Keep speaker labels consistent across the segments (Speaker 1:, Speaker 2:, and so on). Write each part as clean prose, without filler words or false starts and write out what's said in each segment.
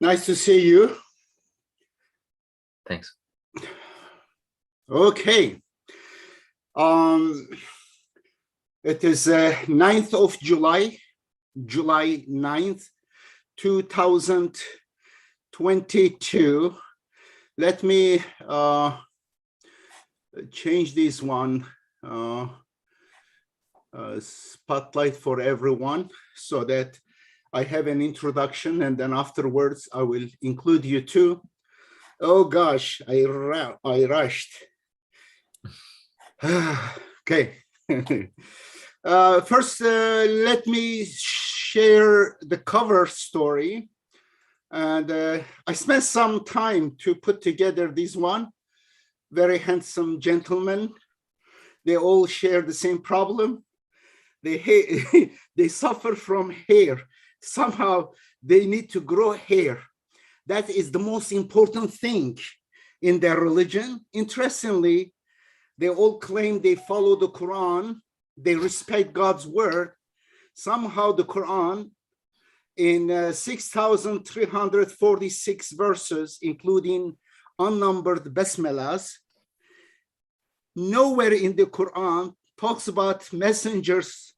Speaker 1: Nice to see you.
Speaker 2: Thanks.
Speaker 1: Okay. It is 9th of July, July 9th, 2022. Let me change this one, spotlight for everyone, so that I have an introduction, and then afterwards I will include you too. Oh gosh, I rushed. Okay. First, let me share the cover story. And I spent some time to put together this one. Very handsome gentlemen. They all share the same problem. They suffer from hair. Somehow they need to grow hair. That is the most important thing in their religion. Interestingly, they all claim they follow the Quran. They respect God's word. Somehow the Quran, in 6,346 verses, including unnumbered basmalas, nowhere in the Quran talks about messengers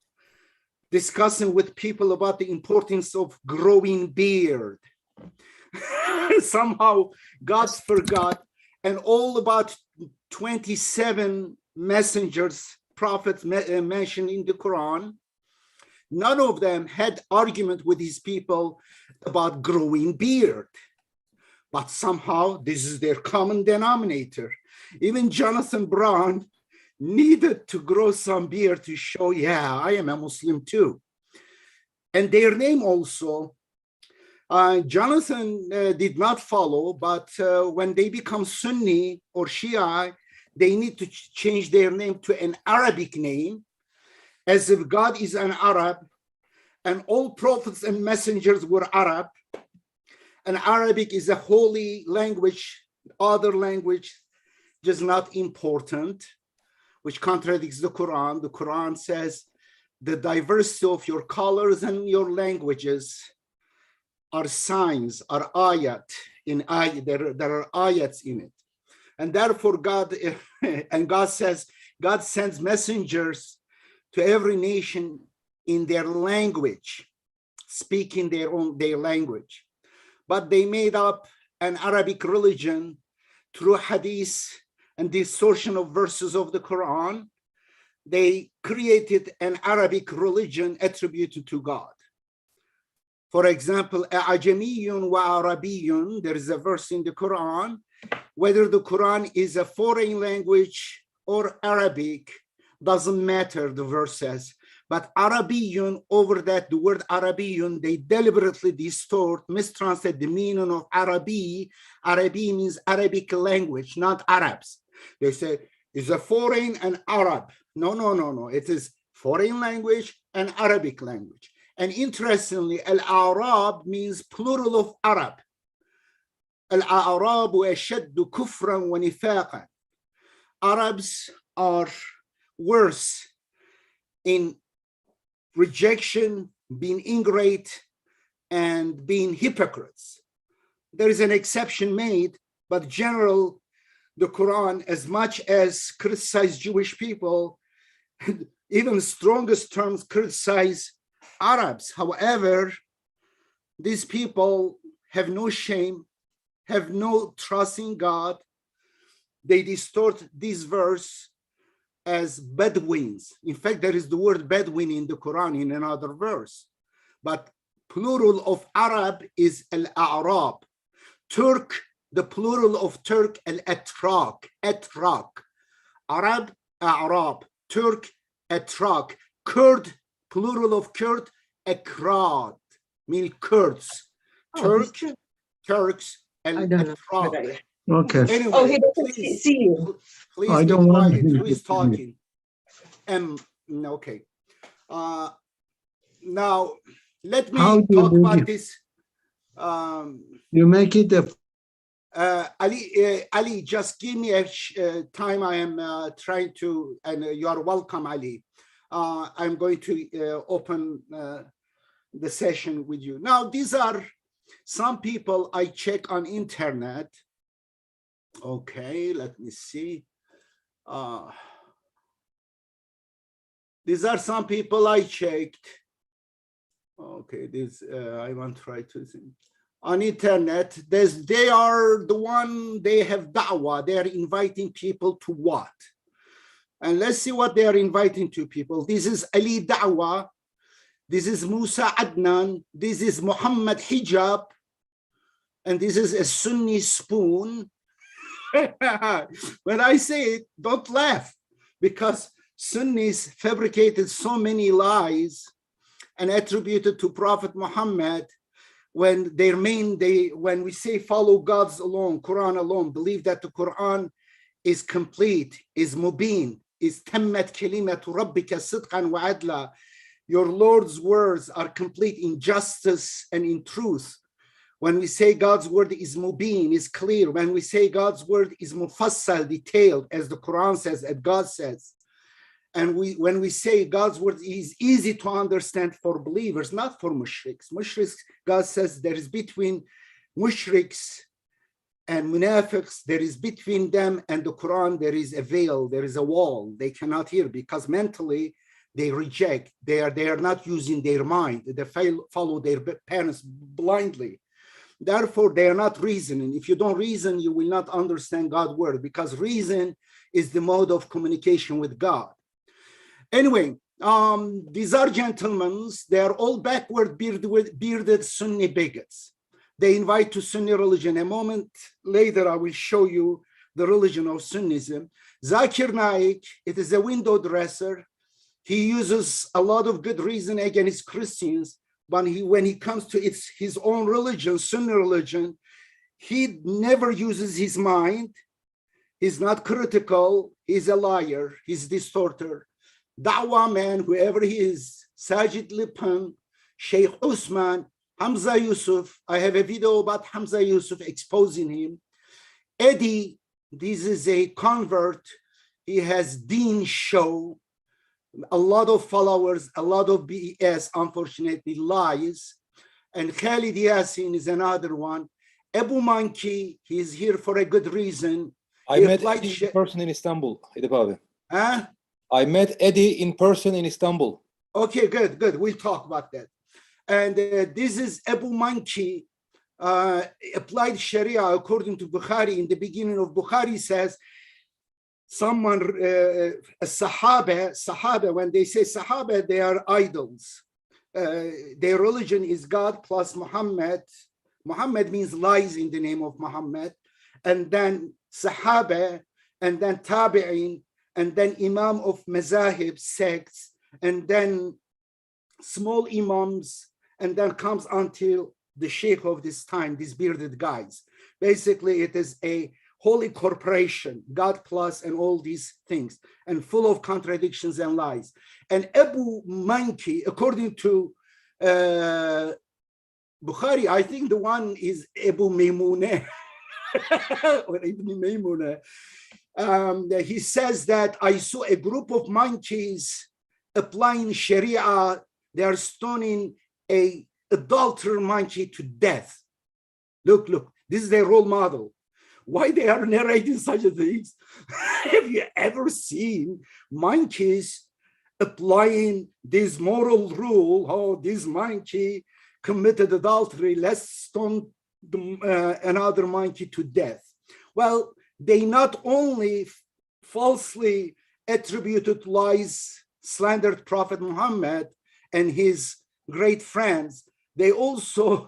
Speaker 1: discussing with people about the importance of growing beard. Somehow God forgot, and all about 27 messengers, prophets mentioned in the Quran, none of them had argument with these people about growing beard. But somehow this is their common denominator. Even Jonathan Brown needed to grow some beard to show, yeah, I am a Muslim too. And their name also, Jonathan did not follow, but when they become Sunni or Shia, they need to change their name to an Arabic name, as if God is an Arab, and all prophets and messengers were Arab, and Arabic is a holy language, other language just not important, which contradicts the Quran. The Quran says the diversity of your colors and your languages are signs, are ayat, there are ayats in it. And therefore God, and God says, God sends messengers to every nation in their language, speaking their language. But they made up an Arabic religion through hadith and distortion of verses of the Quran. They created an Arabic religion attributed to God. For example, Ajamiyun wa Arabiyun, there is a verse in the Quran, whether the Quran is a foreign language or Arabic, doesn't matter, the verse says. But Arabiyun, over that, the word Arabiyun, they deliberately distort, mistranslate the meaning of Arabi. Arabi means Arabic language, not Arabs. They say it's a foreign and Arab. No, no, no, no. It is foreign language and Arabic language. And interestingly, Al-Arab means plural of Arab. Al-Arabu ashaddu kufran wa nifaqan. Arabs are worse in rejection, being ingrate, and being hypocrites. There is an exception made, but general, the Quran, as much as criticize Jewish people, even strongest terms criticize Arabs. However, these people have no shame, have no trust in God. They distort this verse as Bedouins. In fact, there is the word Bedouin in the Quran in another verse. But plural of Arab is Al-A'rab. Turk, the plural of Turk, Al-Atrak, Atrak. Arab, A'rab. Turk, Atrak. Kurd, plural of Kurd, Akrad, mean Kurds. Turk, Turks, and Atrak.
Speaker 3: Okay.
Speaker 1: Anyway,
Speaker 4: he doesn't see you.
Speaker 1: Please
Speaker 3: I
Speaker 1: be
Speaker 3: don't want
Speaker 1: quiet.
Speaker 3: him
Speaker 1: Who
Speaker 3: to
Speaker 1: is
Speaker 3: see me.
Speaker 1: talking? Okay. Now, let
Speaker 3: How
Speaker 1: me
Speaker 3: do you
Speaker 1: talk
Speaker 3: do
Speaker 1: about
Speaker 3: it?
Speaker 1: this.
Speaker 3: You make it a
Speaker 1: Ali, just give me a time. I am trying to, and you are welcome, Ali. I'm going to open the session with you. Now, these are some people I check on internet. Okay, let me see. These are some people I checked. Okay, this I want to try to think. On internet, they are the one, they have da'wah. They are inviting people to what? And let's see what they are inviting to people. This is Ali Da'wah. This is Musa Adnan. This is Muhammad Hijab. And this is a Sunni spoon. When I say it, don't laugh, because Sunnis fabricated so many lies and attributed to Prophet Muhammad when when we say follow God's alone, Quran alone, believe that the Quran is complete, is mubin, is tammat kalimatu rabbika sidqan wa adla. Your Lord's words are complete in justice and in truth. When we say God's word is mubin, is clear. When we say God's word is mufassal, detailed, as the Quran says, as God says. And when we say God's word is easy to understand for believers, not for mushriks. Mushriks, God says there is between mushriks and munafiqs, there is between them and the Quran, there is a veil, there is a wall. They cannot hear because mentally they reject. They are not using their mind. They follow their parents blindly. Therefore, they are not reasoning. If you don't reason, you will not understand God's word, because reason is the mode of communication with God. Anyway, these are gentlemen. They are all backward bearded Sunni bigots. They invite to Sunni religion. A moment later, I will show you the religion of Sunnism. Zakir Naik, it is a window dresser. He uses a lot of good reason against Christians, but when he comes to his own religion, Sunni religion, he never uses his mind. He's not critical. He's a liar. He's distorter. Da'wah man, whoever he is, Sajid Lipan, Sheikh Usman, Hamza Yusuf. I have a video about Hamza Yusuf exposing him. Edip, this is a convert. He has Deen show, a lot of followers, a lot of BS, unfortunately, lies. And Khalid Yassin is another one. Abu Manki, he's here for a good reason.
Speaker 2: I met Eddie in person in Istanbul, Edip abi.
Speaker 1: Huh?
Speaker 2: I met Eddie in person in Istanbul.
Speaker 1: Okay, good. We'll talk about that. And this is Abu Manki, applied Sharia according to Bukhari. In the beginning of Bukhari says, someone, a Sahaba, when they say Sahaba, they are idols. Their religion is God plus Muhammad. Muhammad means lies in the name of Muhammad. And then Sahaba, and then Tabi'in, and then Imam of Mazahib sects, and then small Imams, and then comes until the Sheikh of this time, these bearded guys. Basically, it is a holy corporation, God plus and all these things, and full of contradictions and lies. And Abu Manki, according to Bukhari, I think the one is Abu Maymunah, or Ibn Maymunah. He says that I saw a group of monkeys applying Sharia. They are stoning a adulterer monkey to death. Look, this is their role model. Why they are narrating such a things? Have you ever seen monkeys applying this moral rule? Oh, this monkey committed adultery, let's stone another monkey to death. Well, they not only falsely attributed lies, slandered Prophet Muhammad and his great friends, they also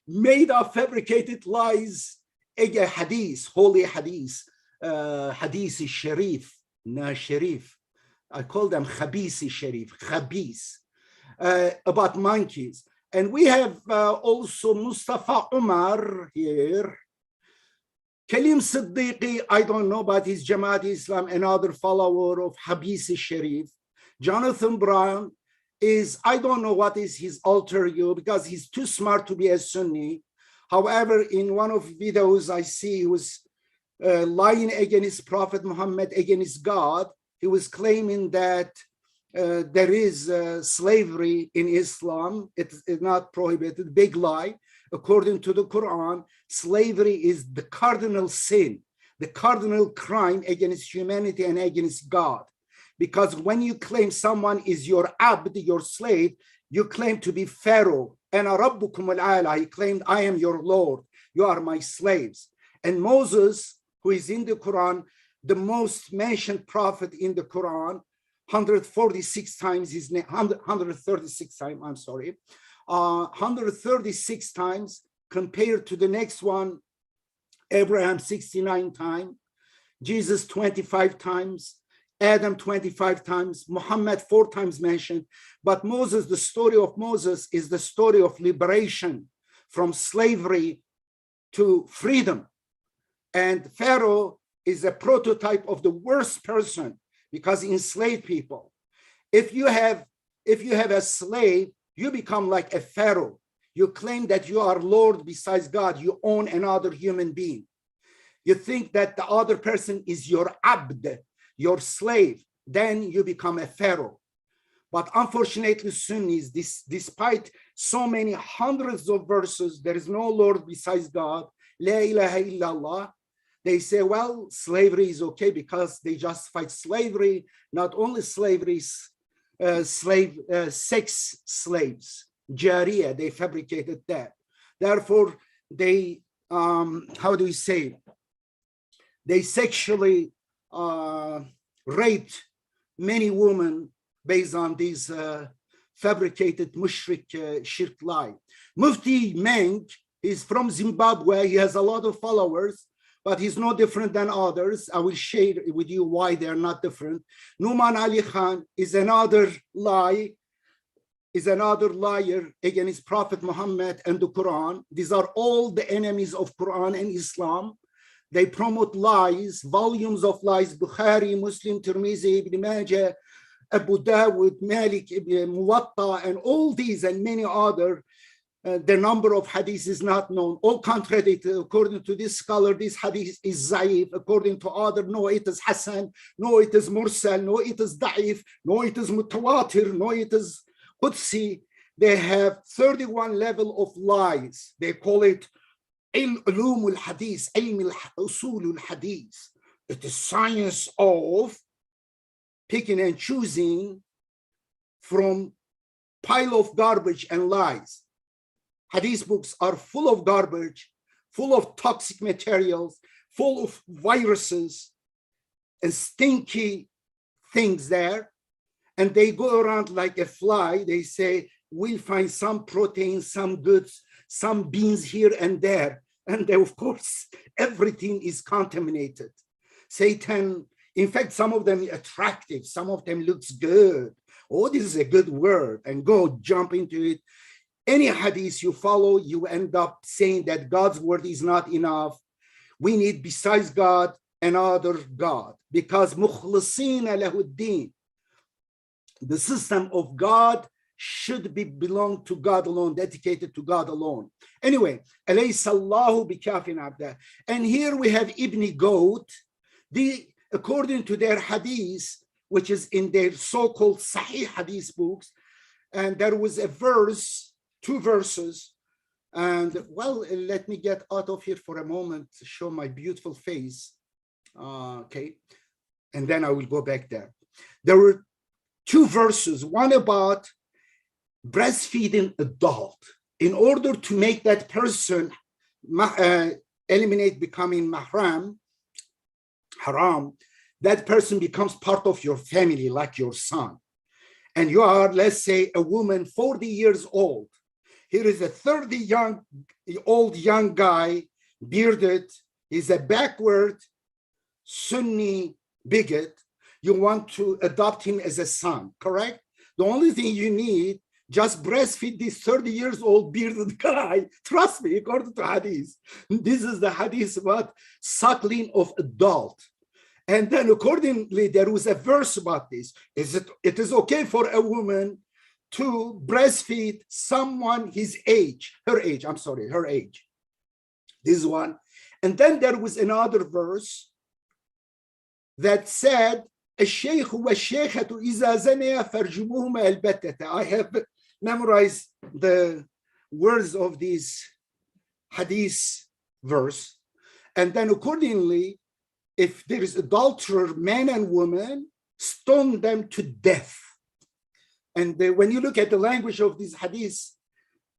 Speaker 1: made up fabricated lies, hadith, holy hadith, hadith sharif, na sharif. I call them khabisi sharif, khabis, about monkeys. And we have also Mustafa Umar here. Kalim Siddiqui, I don't know, but he's Jamaat Islam, another follower of Habisi Sharif. Jonathan Brown is, I don't know what is his alter ego, because he's too smart to be a Sunni. However, in one of videos I see he was lying against Prophet Muhammad, against God. He was claiming that there is slavery in Islam. It's not prohibited, big lie. according to the Quran, slavery is the cardinal sin, the cardinal crime against humanity and against God. Because when you claim someone is your abd, your slave, you claim to be Pharaoh. And Rabbukum al-Ala, he claimed, I am your Lord, you are my slaves. And Moses, who is in the Quran, the most mentioned prophet in the Quran, 146 times his name, 136 times, I'm sorry, 136 times compared to the next one, Abraham 69 times, Jesus 25 times, Adam 25 times, Muhammad 4 times mentioned. But Moses, the story of Moses is the story of liberation from slavery to freedom. And Pharaoh is a prototype of the worst person because he enslaved people. If you have a slave, you become like a Pharaoh. You claim that you are Lord besides God. You own another human being. You think that the other person is your abd, your slave. Then you become a Pharaoh. But unfortunately, Sunnis, despite so many hundreds of verses, there is no Lord besides God, La ilaha illallah, they say, well, slavery is okay because they justified slavery, not only slavery, sex slaves, Jariya, they fabricated that. Therefore, they, how do we say, they sexually raped many women based on these fabricated mushrik shirk lie. Mufti Meng is from Zimbabwe. He has a lot of followers, but he's no different than others. I will share with you why they're not different. Numan Ali Khan is another liar against Prophet Muhammad and the Quran. These are all the enemies of Quran and Islam. They promote lies, volumes of lies, Bukhari, Muslim, Tirmizi, Ibn Majah, Abu Dawud, Malik, Ibn Muwatta, and all these and many other. The number of hadiths is not known. All contradicted. According to this scholar, this hadith is zaif. According to other, no, it is Hasan. No, it is Mursal. No, it is Da'if. No, it is Mutawatir. No, it is Qudsi. They have 31 level of lies. They call it Ulum al-Hadith, Ilm al-Usul al-Hadith. It is science of picking and choosing from pile of garbage and lies. Hadith books are full of garbage, full of toxic materials, full of viruses and stinky things there. And they go around like a fly. They say, we'll find some protein, some goods, some beans here and there. And then, of course, everything is contaminated. Satan, in fact, some of them are attractive. Some of them looks good. Oh, this is a good word. And go jump into it. Any hadith you follow, you end up saying that God's word is not enough. We need, besides God, another God. Because mukhlisina lahuddin, the system of God should belong to God alone, dedicated to God alone. Anyway, alaysa Allahu bikafin abda. And here we have Ibn Goat. According to their hadith, which is in their so-called Sahih hadith books, and there was a verse, 2 verses, and well, let me get out of here for a moment to show my beautiful face. Okay, and then I will go back there. There were 2 verses, one about breastfeeding adult. In order to make that person eliminate becoming haram, that person becomes part of your family, like your son. And you are, let's say, a woman 40 years old. Here is a 30-year-old young guy, bearded. He's a backward Sunni bigot. You want to adopt him as a son, correct? The only thing you need, just breastfeed this 30 years old bearded guy. Trust me, according to hadith. This is the hadith about suckling of adult. And then accordingly, there was a verse about this. It is okay for a woman to breastfeed someone her age. This one. And then there was another verse that said, I have memorized the words of these hadith verse. And then accordingly, if there is adulterer, man and woman, stone them to death. And when you look at the language of this hadith,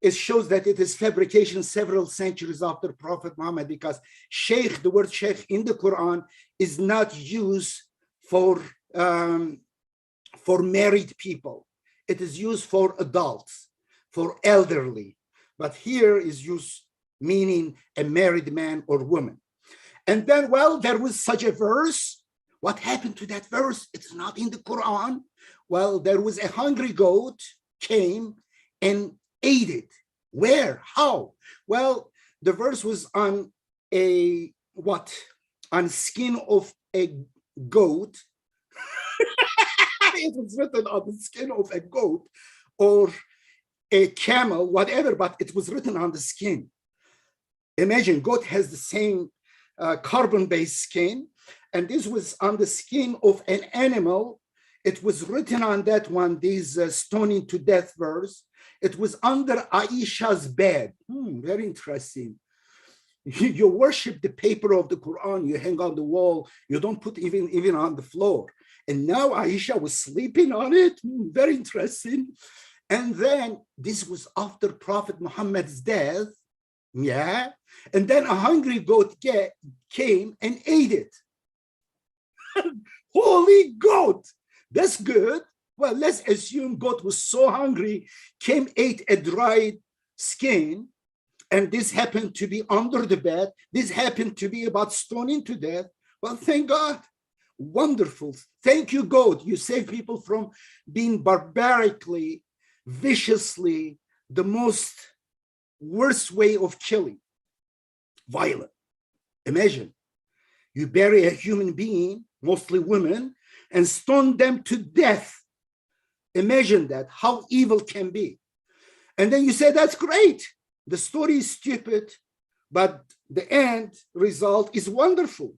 Speaker 1: it shows that it is fabrication several centuries after Prophet Muhammad, because sheikh, the word sheikh in the Quran is not used for married people. It is used for adults, for elderly. But here is used meaning a married man or woman. And then, well, there was such a verse. What happened to that verse? It's not in the Quran. Well, there was a hungry goat came and ate it. Where? How? Well, the verse was on a what? On skin of a goat. It was written on the skin of a goat or a camel, whatever, but it was written on the skin. Imagine, goat has the same carbon-based skin, and this was on the skin of an animal. It was written on that one, this stoning to death verse. It was under Aisha's bed. Very interesting. You worship the paper of the Quran, you hang on the wall, you don't put even on the floor. And now Aisha was sleeping on it. Very interesting. And then this was after Prophet Muhammad's death. Yeah. And then a hungry goat came and ate it. Holy goat. That's good. Well, let's assume goat was so hungry, ate a dried skin, and this happened to be under the bed. This happened to be about stoning to death. Well, thank God. Wonderful. Thank you, goat. You save people from being barbarically, viciously, the most worst way of killing. Violent. Imagine, you bury a human being, mostly women, and stone them to death. Imagine that, how evil can be. And then you say, that's great. The story is stupid, but the end result is wonderful.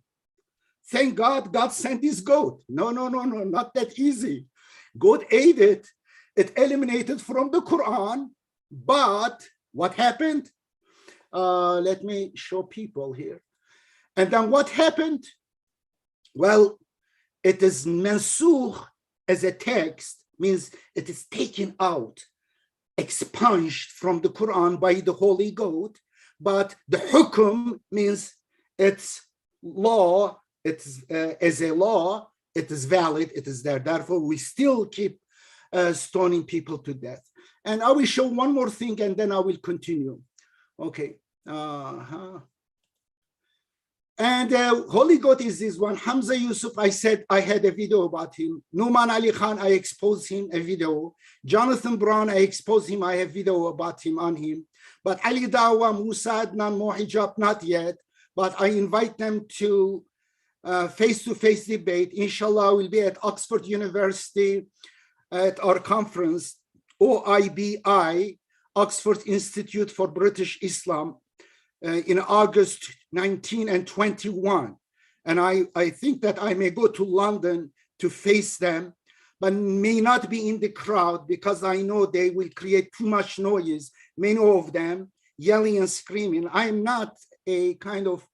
Speaker 1: Thank God, God sent this goat. No, not that easy. Goat ate it. It eliminated from the Quran. But what happened? Let me show people here. And then what happened? Well, it is mansukh as a text, means it is taken out, expunged from the Quran by the holy goat. But the hukum means it's law. It's as a law, it is valid, it is there. Therefore, we still keep stoning people to death. And I will show one more thing and then I will continue. Okay. And Holy Goat is this one. Hamza Yusuf, I said I had a video about him. Numan Ali Khan, I exposed him, a video. Jonathan Brown, I exposed him, I have video about him on him. But Ali Dawa, Musa Adnan, Mohijab, not yet. But I invite them to face-to-face debate. Inshallah, we'll be at Oxford University at our conference, OIBI, Oxford Institute for British Islam, in August 19 and 21. And I think that I may go to London to face them, but may not be in the crowd because I know they will create too much noise, many of them yelling and screaming. I'm not a kind of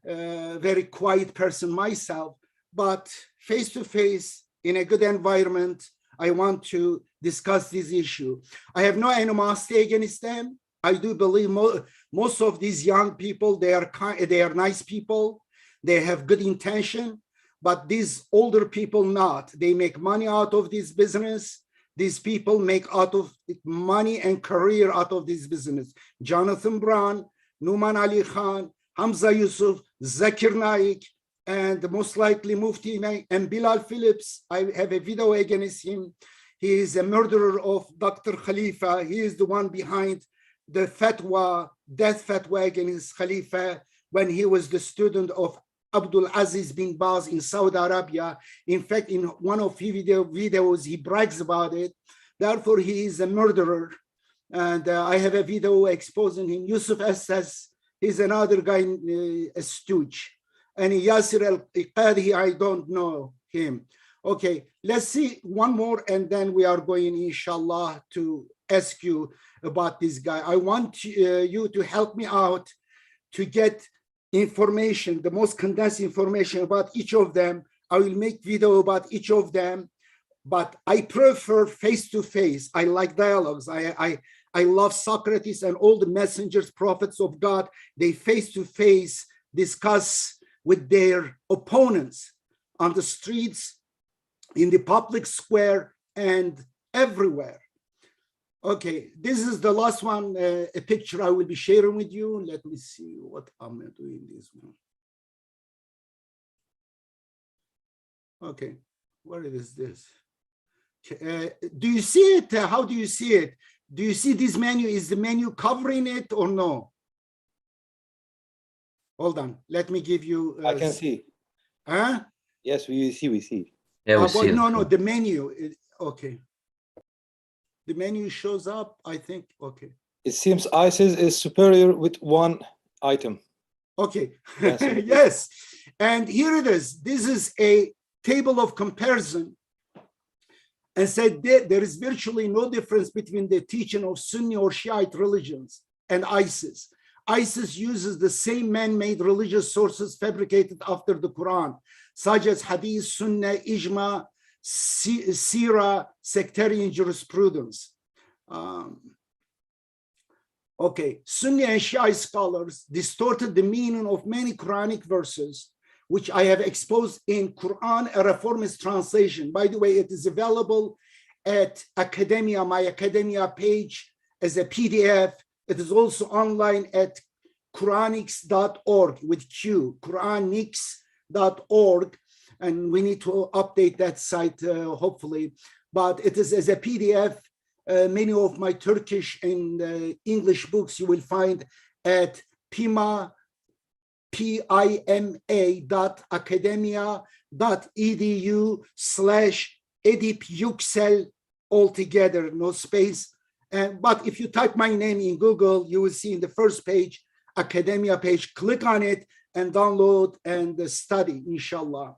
Speaker 1: very quiet person myself, but face-to-face in a good environment, I want to discuss this issue. I have no animosity against them. I do believe most of these young people, they are nice people. They have good intention, but these older people not. They make money out of this business. These people make out of money and career out of this business. Jonathan Brown, Numan Ali Khan, Hamza Yusuf, Zakir Naik, and most likely Mufti and Bilal Phillips. I have a video against him. He is a murderer of Dr. Khalifa. He is the one behind the fatwa, death fatwa against Khalifa when he was the student of Abdul Aziz bin Baz in Saudi Arabia. In fact, in one of his videos, he brags about it. Therefore, he is a murderer. And I have a video exposing him. Yusuf Assas, he's another guy, a stooge. And Yasir al-Qadhi, I don't know him. Okay, let's see one more, and then we are going, inshallah, to ask you about this guy. I want you to help me out to get information, the most condensed information about each of them. I will make video about each of them, but I prefer face-to-face. I like dialogues. I love Socrates and all the messengers, prophets of God. They face-to-face discuss with their opponents on the streets, in the public square, and everywhere. Okay, this is the last one, a picture I will be sharing with you. Let me see what I'm doing this one. Okay, where is this? Do you see it? How do you see it? Do you see this menu? Is the menu covering it or no? Hold on, let me give you.
Speaker 2: I can see.
Speaker 1: Huh?
Speaker 2: Yes, we see.
Speaker 4: Yeah, we see it.
Speaker 1: No, the menu. Okay. The menu shows up, I think. Okay.
Speaker 2: It seems ISIS is superior with one item.
Speaker 1: Okay.
Speaker 2: Yes.
Speaker 1: Yes. And here it is. This is a table of comparison, and said there is virtually no difference between the teaching of Sunni or Shiite religions and ISIS. ISIS uses the same man-made religious sources fabricated after the Quran, such as hadith, sunnah, ijma, sirah, sectarian jurisprudence. Okay, Sunni and Shia scholars distorted the meaning of many Quranic verses, which I have exposed in Quran, a reformist translation. By the way, it is available at Academia, my Academia page as a PDF. It is also online at Quranics.org with Q, Quranics.org. And we need to update that site, hopefully. But it is as a PDF. Many of my Turkish and English books you will find at pima.academia.edu/Edip Yuksel, altogether, no space. But if you type my name in Google, you will see in the first page, Academia page, click on it and download and study, inshallah,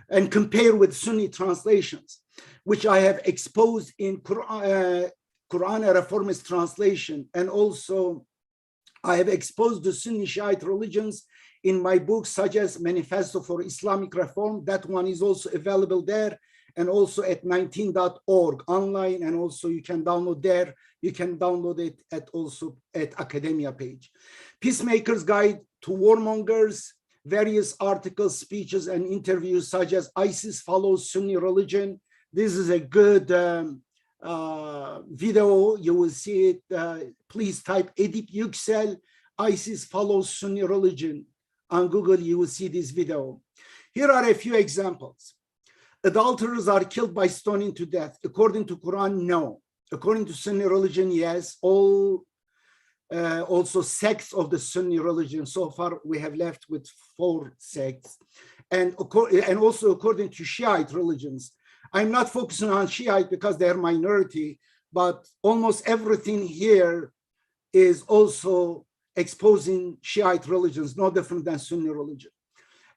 Speaker 1: and compare with Sunni translations, which I have exposed in Quran, a reformist translation. And also I have exposed the Sunni Shiite religions in my books, such as Manifesto for Islamic Reform. That one is also available there, and also at 19.org online. And also you can download there. You can download it also at Academia page. Peacemaker's Guide to Warmongers, various articles, speeches, and interviews, such as ISIS follows Sunni religion. This is a good video. You will see it. Please type Edip Yuksel, ISIS follows Sunni religion. On Google, you will see this video. Here are a few examples. Adulterers are killed by stoning to death. According to Quran, no. According to Sunni religion, yes. Also sects of the Sunni religion. So far, we have left with 4 sects. And also according to Shiite religions. I'm not focusing on Shiite because they're minority, but almost everything here is also exposing Shiite religions, no different than Sunni religion.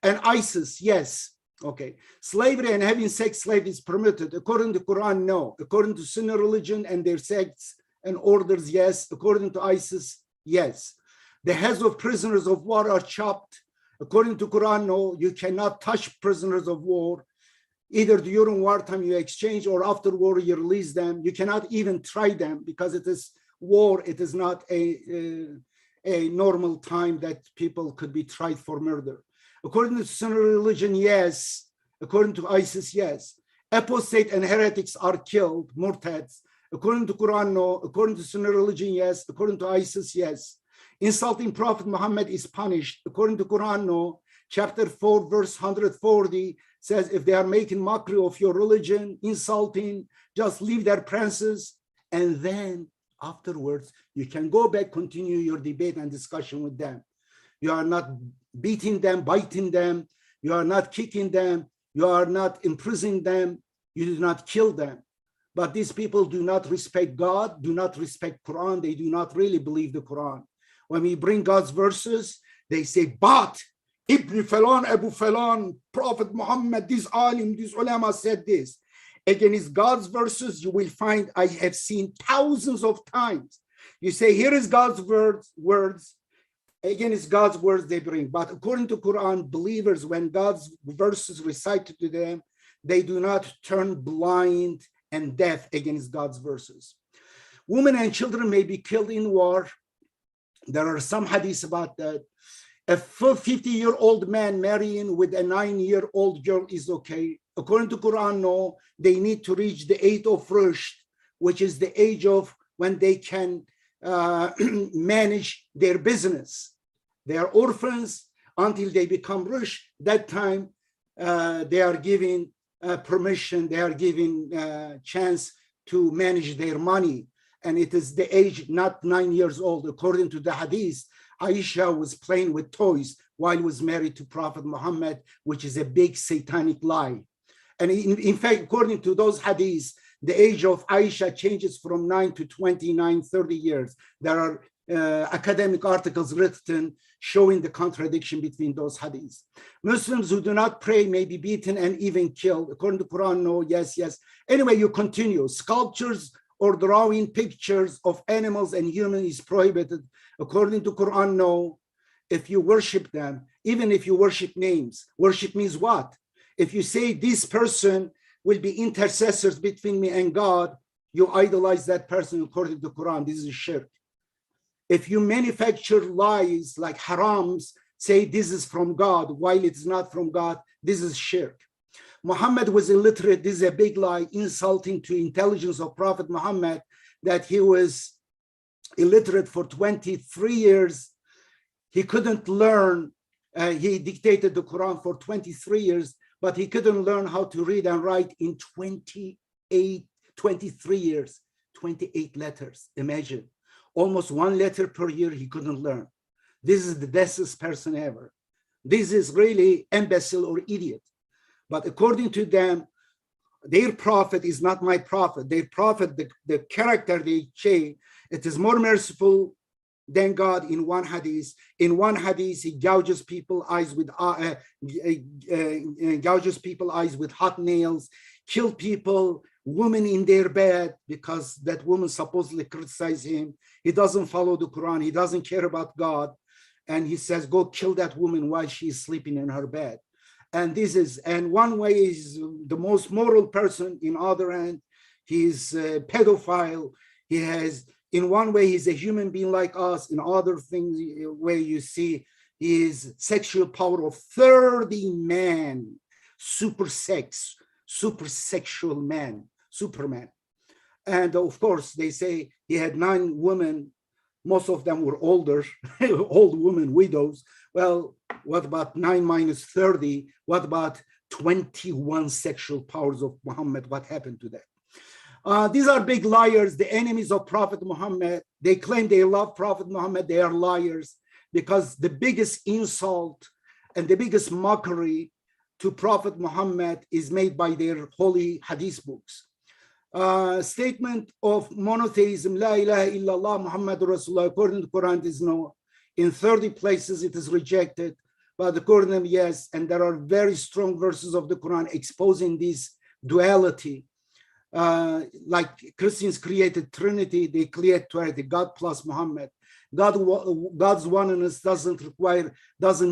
Speaker 1: And ISIS, yes. Okay. Slavery and having sex slaves is permitted. According to Quran, no. According to Sunni religion and their sects and orders, yes. According to ISIS, yes. The heads of prisoners of war are chopped. According to Quran, no. You cannot touch prisoners of war. Either during wartime you exchange, or after war you release them. You cannot even try them because it is war. It is not a normal time that people could be tried for murder. According to Sunni religion, yes. According to ISIS, yes. Apostate and heretics are killed, murtads. According to Quran, no. According to Sunni religion, yes. According to ISIS, yes. Insulting Prophet Muhammad is punished. According to Quran, no. Chapter 4, verse 140 says, if they are making mockery of your religion, insulting, just leave their princes, and then afterwards, you can go back, continue your debate and discussion with them. You are not beating them, biting them. You are not kicking them. You are not imprisoning them. You do not kill them. But these people do not respect God, do not respect Quran. They do not really believe the Quran. When we bring God's verses, they say, but Ibn Falan, Abu Falan, Prophet Muhammad, this alim, this ulama said this. Against God's verses, you will find, I have seen thousands of times. You say, here is God's words. Again, it's God's words they bring. But according to Quran, believers, when God's verses recited to them, they do not turn blind and deaf against God's verses. Women and children may be killed in war. There are some hadiths about that. A 50-year-old man marrying with a 9-year-old girl is okay. According to Quran, no, they need to reach the age of rushd, which is the age of when they can manage their business. They are orphans until they become rushd. That time they are given permission, they are given chance to manage their money. And it is the age, not 9 years old. According to the hadith, Aisha was playing with toys while was married to Prophet Muhammad, which is a big satanic lie. And in fact, according to those hadiths, the age of Aisha changes from 9 to 29, 30 years. There are academic articles written showing the contradiction between those hadiths. Muslims who do not pray may be beaten and even killed. According to Quran, no, yes, yes. Anyway, you continue. Sculptures or drawing pictures of animals and humans is prohibited. According to Quran, no. If you worship them, even if you worship names, worship means what? If you say this person will be intercessors between me and God, you idolize that person according to Quran. This is shirk. If you manufacture lies like harams, say this is from God while it's not from God, this is shirk. Muhammad was illiterate. This is a big lie, insulting to intelligence of Prophet Muhammad, that he was illiterate for 23 years. He couldn't learn. He dictated the Quran for 23 years, but he couldn't learn how to read and write in 23 years, 28 letters. Imagine, almost 1 letter per year he couldn't learn. This is the dumbest person ever. This is really imbecile or idiot. But according to them, their prophet is not my prophet. Their prophet, the character they say, it is more merciful than God in one hadith. In one hadith, he gouges people's eyes with hot nails, kill people, women in their bed, because that woman supposedly criticized him. He doesn't follow the Quran. He doesn't care about God. And he says, go kill that woman while she's sleeping in her bed. And one way is the most moral person. In other hand, he's a pedophile. He has, in one way, he's a human being like us. In other things, where you see his sexual power of 30 men, supersexual man, Superman. And of course, they say he had 9 women. Most of them were older, old women, widows. Well, what about 9 minus 30? What about 21 sexual powers of Muhammad? What happened to that? These are big liars, the enemies of Prophet Muhammad. They claim they love Prophet Muhammad. They are liars, because the biggest insult and the biggest mockery to Prophet Muhammad is made by their holy hadith books. Statement of monotheism, La ilaha illallah Muhammadur Rasulullah, according to Quran, is no. In 30 places it is rejected, but according to them, yes. And there are very strong verses of the Quran exposing this duality. Like Christians created Trinity, they create Trinity, God plus Muhammad. God's oneness doesn't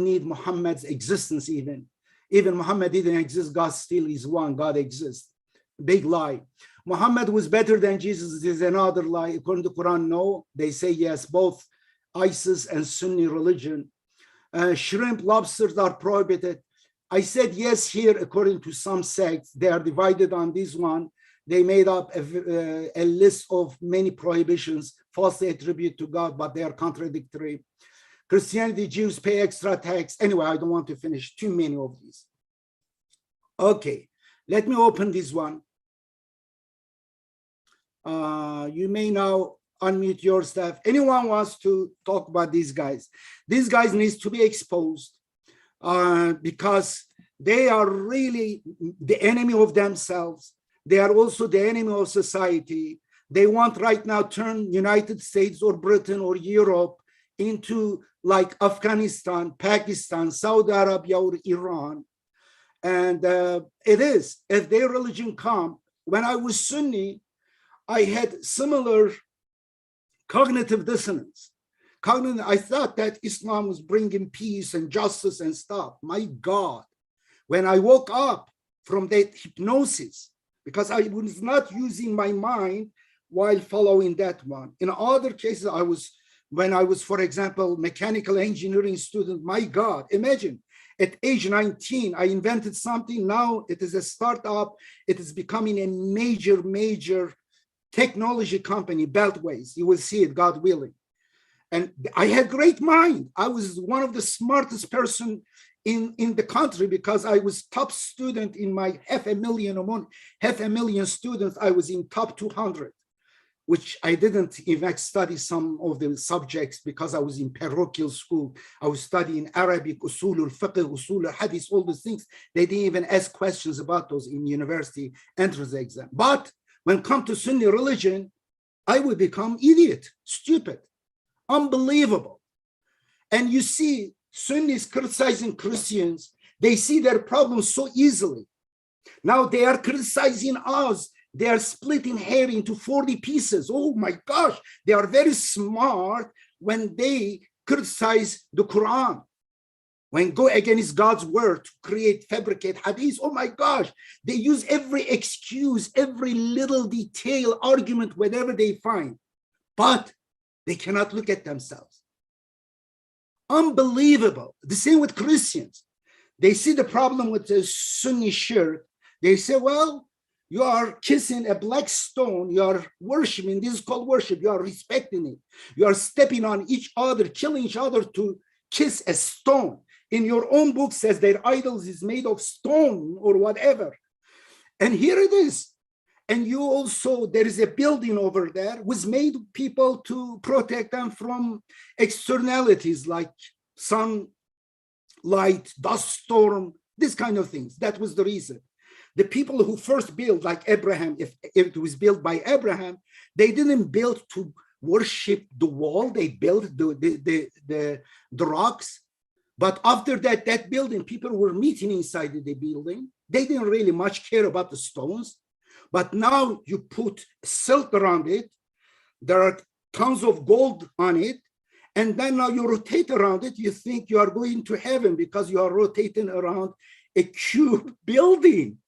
Speaker 1: need Muhammad's existence even. Even Muhammad didn't exist, God still is one, God exists. Big lie. Muhammad was better than Jesus is another lie. According to Quran, no. They say yes, both ISIS and Sunni religion. Shrimp, lobsters are prohibited. I said yes here according to some sects. They are divided on this one. They made up a list of many prohibitions falsely attributed to God, but they are contradictory. Christianity, Jews pay extra tax. Anyway, I don't want to finish too many of these. Okay, let me open this one. You may now unmute your stuff. Anyone wants to talk about these guys? These guys needs to be exposed because they are really the enemy of themselves. They are also the enemy of society. They want right now turn United States or Britain or Europe into like Afghanistan, Pakistan, Saudi Arabia, or Iran. And it is, if their religion come, when I was Sunni, I had similar cognitive dissonance. I thought that Islam was bringing peace and justice and stuff. My God, when I woke up from that hypnosis, because I was not using my mind while following that one. In other cases, when I was, for example, mechanical engineering student, my God, imagine at age 19, I invented something. Now it is a startup. It is becoming a major technology company, Beltways. You will see it, God willing. And I had great mind. I was one of the smartest person in the country because I was top student in my half a million students. I was in top 200, which I didn't even study some of the subjects because I was in parochial school. I was studying Arabic, usul al-fiqh, usul al-hadith, all those things. They didn't even ask questions about those in university entrance exam. But when it comes to Sunni religion, I would become idiot, stupid, unbelievable. And you see Sunnis criticizing Christians. They see their problems so easily. Now they are criticizing us. They are splitting hair into 40 pieces. Oh my gosh, they are very smart when they criticize the Quran. When go against God's word to fabricate hadith, oh my gosh, they use every excuse, every little detail, argument, whatever they find. But they cannot look at themselves. Unbelievable. The same with Christians. They see the problem with the Sunni shirk. They say, well, you are kissing a black stone. You are worshiping. This is called worship. You are respecting it. You are stepping on each other, killing each other to kiss a stone. In your own book says their idols is made of stone or whatever. And here it is. And you also, there is a building over there was made people to protect them from externalities like sun, light, dust storm, this kind of things. That was the reason. The people who first built, like Abraham, if it was built by Abraham, they didn't build to worship the wall. They built the rocks. But after that, that building, people were meeting inside the building. They didn't really much care about the stones. But now you put silk around it. There are tons of gold on it. And then now you rotate around it. You think you are going to heaven because you are rotating around a cube building.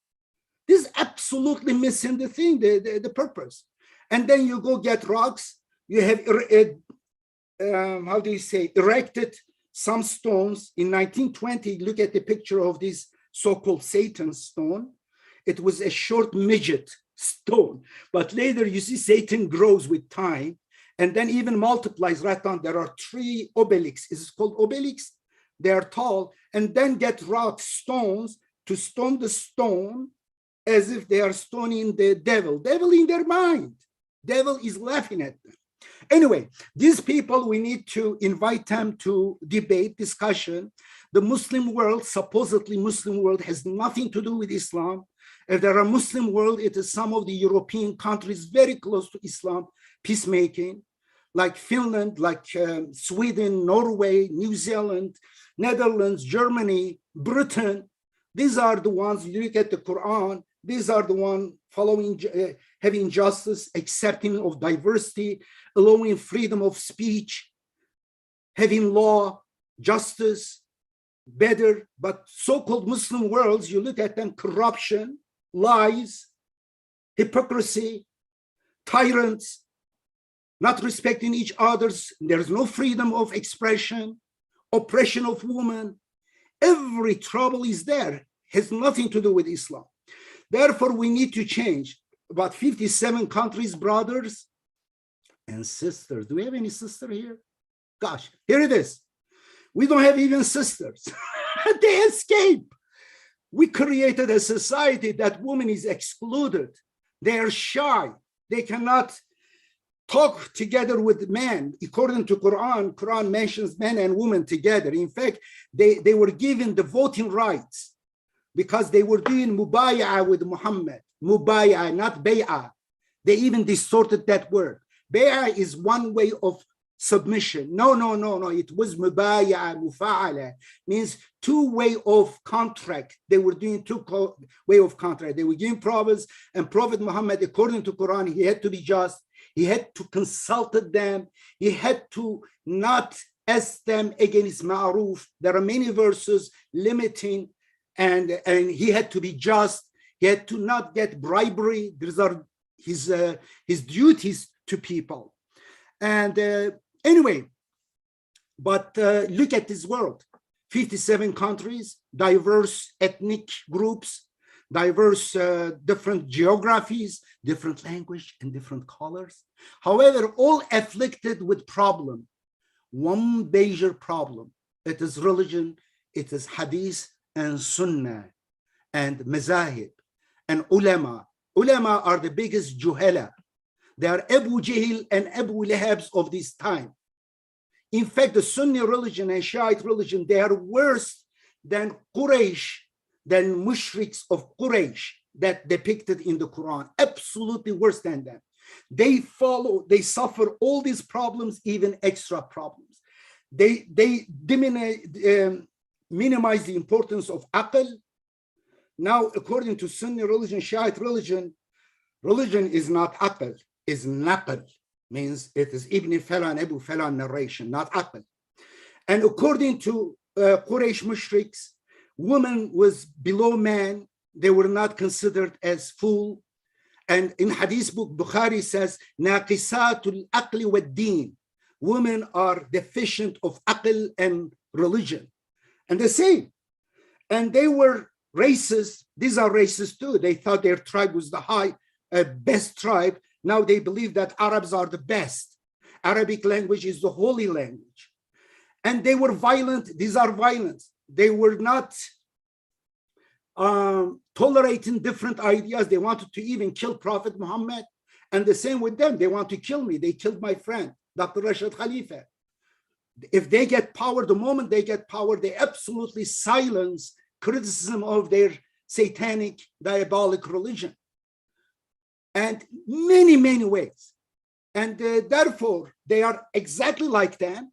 Speaker 1: This is absolutely missing the thing, the purpose. And then you go get rocks. You have, erected some stones. In 1920, look at the picture of this so-called Satan stone. It was a short midget stone. But later you see Satan grows with time and then even multiplies right on. There are 3 obelisks. It's called obelisks. They are tall. And then get rock stones to stone the stone as if they are stoning the devil. Devil in their mind. Devil is laughing at them. Anyway, these people, we need to invite them to debate, discussion. The Muslim world, supposedly Muslim world, has nothing to do with Islam. If there are Muslim world, it is some of the European countries very close to Islam, peacemaking, like Finland, like Sweden, Norway, New Zealand, Netherlands, Germany, Britain. These are the ones, you look at the Quran, these are the ones following, having justice, accepting of diversity, allowing freedom of speech, having law, justice, better. But so-called Muslim worlds, you look at them, corruption, lies, hypocrisy, tyrants, not respecting each other's. There's no freedom of expression, oppression of women. Every trouble is there, has nothing to do with Islam. Therefore, we need to change. About 57 countries, brothers and sisters. Do we have any sister here? Gosh, here it is. We don't have even sisters. They escape. We created a society that woman is excluded. They are shy. They cannot talk together with men. According to Quran mentions men and women together. In fact, they were given the voting rights because they were doing mubay'ah with Muhammad. Mubay'ah, not bay'ah. They even distorted that word. Bay'ah is one way of submission. No. It was mubay'ah, mufa'ala, means 2 way of contract. They were doing 2 way of contract. They were giving prophets, and Prophet Muhammad, according to Quran, he had to be just. He had to consult them. He had to not ask them against ma'ruf. There are many verses limiting, and he had to be just. He had to not get bribery. These are his duties to people. And anyway, but look at this world. 57 countries, diverse ethnic groups, diverse different geographies, different language, and different colors. However, all afflicted with problem. One major problem. It is religion, it is hadith and sunnah and mazahib and ulama. Ulama are the biggest juhala. They are Abu Jahl and Abu Lahabs of this time. In fact, the Sunni religion and Shiite religion, they are worse than Quraysh, than mushriks of Quraysh that depicted in the Quran. Absolutely worse than them. They suffer all these problems, even extra problems. They minimize the importance of aql. Now, according to Sunni religion, Shiite religion, religion is not aql, is naql. Means it is Ibn Falan, Abu Falan narration, not aql. And according to Quraysh mushriks, women was below man. They were not considered as full. And in hadith book, Bukhari says, naqisatul aqli wa deen. Women are deficient of aql and religion. And the same. And they were racist. These are racist too. They thought their tribe was the best tribe. Now they believe that Arabs are the best. Arabic language is the holy language. And they were violent. These are violent. They were not tolerating different ideas. They wanted to even kill Prophet Muhammad. And the same with them. They want to kill me. They killed my friend, Dr. Rashid Khalifa. If they get power, the moment they get power, they absolutely silence criticism of their satanic, diabolic religion. And many, many ways. And therefore, they are exactly like them.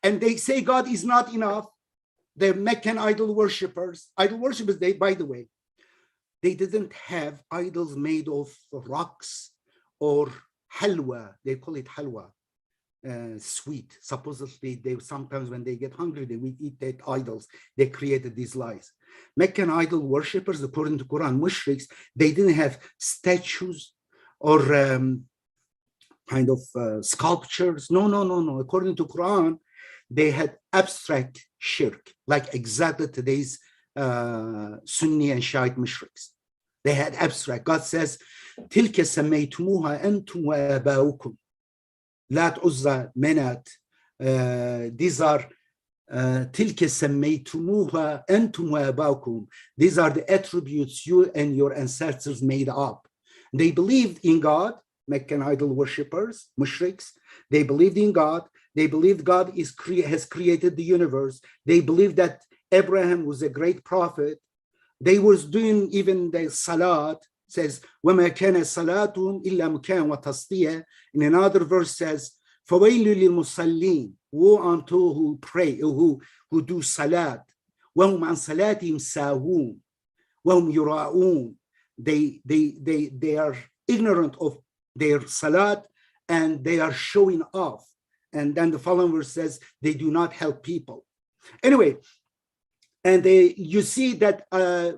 Speaker 1: And they say God is not enough. The Meccan idol worshippers, they, by the way, they didn't have idols made of rocks or halwa. They call it halwa, sweet. Supposedly, they sometimes when they get hungry, they will eat that idols. They created these lies. Meccan idol worshippers, according to Quran, mushriks, they didn't have statues or kind of sculptures. No. According to Quran, they had abstract shirk, like exactly today's Sunni and Shiite mushriks. They had abstract. God says, تِلْكَ سَمَّيْتُمُوهَا أَنْتُمْ وَآبَاؤُكُمْ Lat, Uzza, Menat. These are تِلْكَ سَمَّيْتُمُوهَا أَنْتُمْ وَآبَاؤُكُمْ. These are the attributes you and your ancestors made up. They believed in God, Meccan idol worshippers, mushriks. They believed in God. They believed God has created the universe. They believed that Abraham was a great prophet. They was doing even the salat, says, وَمَا كَانَ صَلَاتُهُمْ إِلَّا مُكَانٍ وَتَصْدِيَةٍ. In another verse says, فَوَيْلُ لِلْمُصَلِّينَ. Woe unto who pray, who do salat. وَهُمْ عَنْ صَلَاتِهِمْ سَاهُونَ وَهُمْ يُرَاءُونَ. They are ignorant of their salat and they are showing off. And then the following verse says, they do not help people. Anyway, and you see that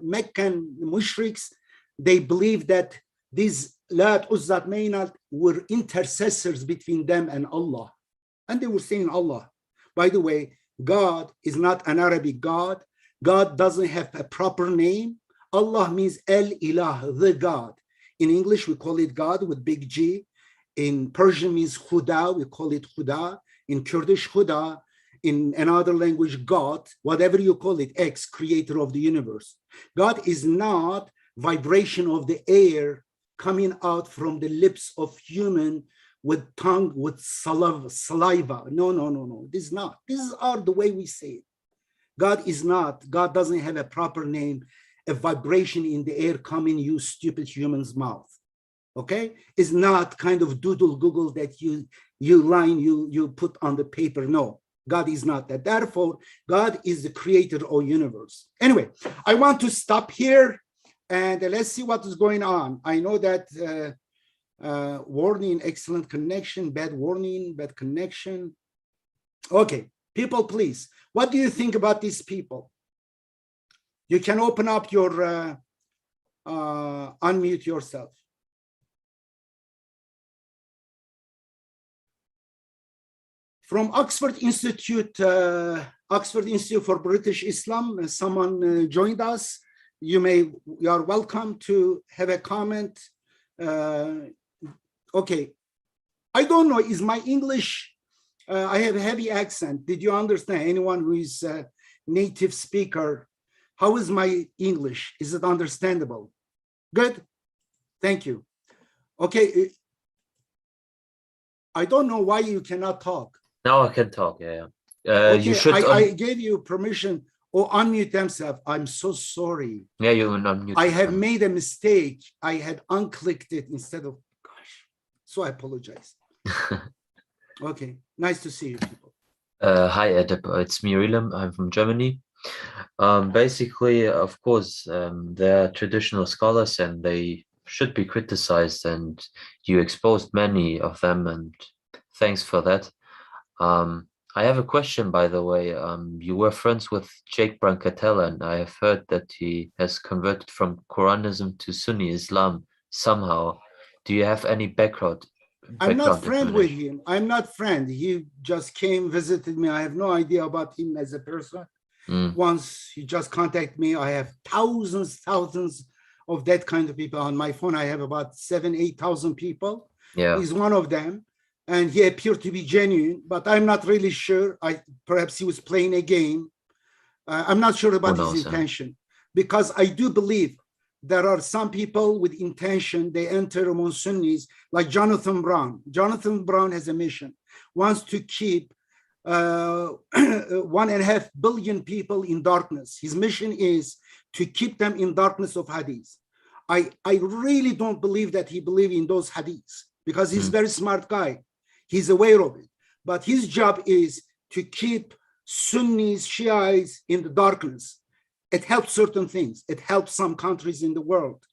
Speaker 1: Meccan mushriks, they believe that these Lat, Uzzat, Maynat were intercessors between them and Allah. And they were saying Allah. By the way, God is not an Arabic God. God doesn't have a proper name. Allah means El-Ilah, the God. In English, we call it God with big G. In Persian means Khuda, we call it Khuda. In Kurdish, Khuda. In another language, God, whatever you call it, X, creator of the universe. God is not vibration of the air coming out from the lips of human with tongue, with saliva. No. This is not. These are the way we say it. God is not. God doesn't have a proper name. A vibration in the air coming you stupid human's mouth. Okay? It's not kind of doodle google that you put on the paper. No, God is not that. Therefore, God is the creator of the universe. Anyway, I want to stop here and let's see what is going on. I know that Warning, excellent connection, bad warning, bad connection. Okay, people, please. What do you think about these people? You can open up your, unmute yourself. From Oxford Institute for British Islam, someone joined us. You are welcome to have a comment. Okay, I don't know, is my English, I have a heavy accent. Did you understand? Anyone who is a native speaker, how is my English? Is it understandable? Good, thank you. Okay, I don't know why you cannot talk.
Speaker 4: Now I can talk, yeah.
Speaker 1: Okay,
Speaker 4: You should
Speaker 1: I gave you permission or unmute themselves. I'm so sorry.
Speaker 4: yeah, you unmute.
Speaker 1: I have made a mistake. I had unclicked it instead of, gosh, so I apologize. Okay, nice to see you people.
Speaker 4: Hi, Edip. It's me, Rilam. I'm from Germany. Basically, of course, they're traditional scholars and they should be criticized, and you exposed many of them, and thanks for that. I have a question, by the way. You were friends with Jake Brancatella, and I have heard that he has converted from Quranism to Sunni Islam somehow. Do you have any background?
Speaker 1: I'm not friend with him. I'm not friend. He just came, visited me. I have no idea about him as a person. Once he just contacted me, I have thousands of that kind of people on my phone. I have about 7,000-8,000 people.
Speaker 4: Yeah,
Speaker 1: he's one of them, and he appeared to be genuine, but I'm not really sure. Perhaps he was playing a game. I'm not sure about his intention, because I do believe there are some people with intention. They enter among Sunnis, like Jonathan Brown. Jonathan Brown has a mission, wants to keep 1.5 billion people in darkness. His mission is to keep them in darkness of hadith. I really don't believe that he believes in those hadiths, because he's a very smart guy. He's aware of it. But his job is to keep Sunnis, Shiites in the darkness. It helps certain things. It helps some countries in the world,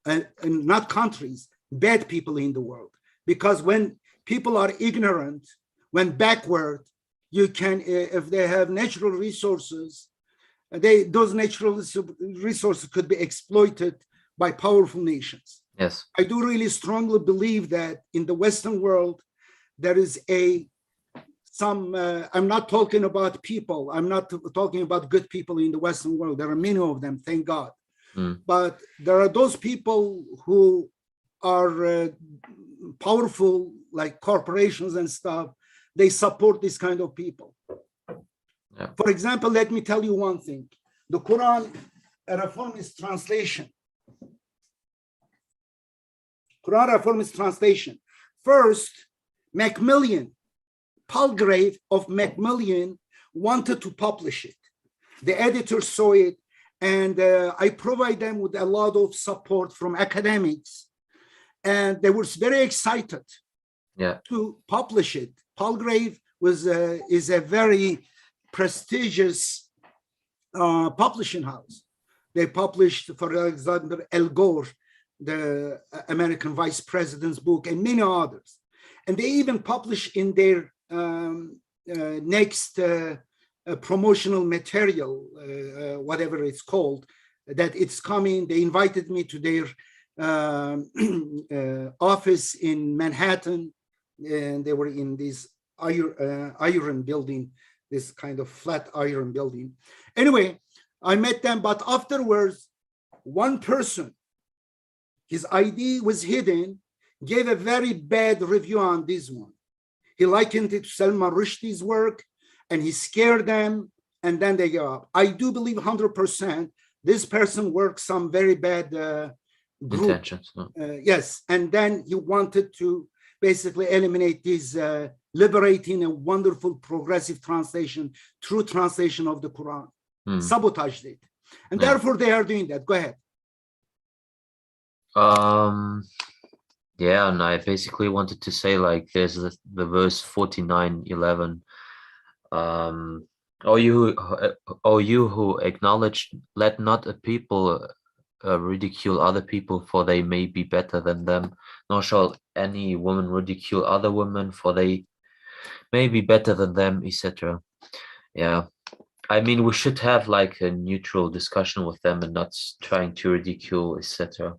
Speaker 1: and not countries, bad people in the world. Because when people are ignorant, when backward, you can, if they have natural resources, those natural resources could be exploited by powerful nations.
Speaker 4: yes.
Speaker 1: I do really strongly believe that in the Western world, there is I'm not talking about people. I'm not talking about good people in the Western world. There are many of them, thank God. But there are those people who are powerful, like corporations and stuff. They support this kind of people.
Speaker 4: Yeah.
Speaker 1: For example, let me tell you one thing. The Quran, a reformist translation. Quran reformist translation. First, Macmillan, Palgrave of Macmillan wanted to publish it. The editor saw it, and I provide them with a lot of support from academics, and they were very excited to publish it. Palgrave is a very prestigious publishing house. They published, for example, Al Gore, the American vice president's book, and many others. And they even publish in their next promotional material, whatever it's called, that it's coming. They invited me to their office in Manhattan, and they were in this iron building, this kind of flat iron building. Anyway, I met them, but afterwards, one person, his ID was hidden, gave a very bad review on this one. He likened it to Salman Rushdie's work, and he scared them, and then they gave up. I do believe 100% this person worked some very bad group.
Speaker 4: Intentions.
Speaker 1: Yes, and then he wanted to basically eliminate this liberating and wonderful progressive translation, true translation of the Quran, sabotaged it. And therefore they are doing that. Go ahead.
Speaker 4: Yeah, and I basically wanted to say, like, there's the verse 49:11. O you who acknowledge, let not a people ridicule other people, for they may be better than them, nor shall any woman ridicule other women, for they may be better than them, etc. Yeah. I mean, we should have like a neutral discussion with them and not trying to ridicule, etc.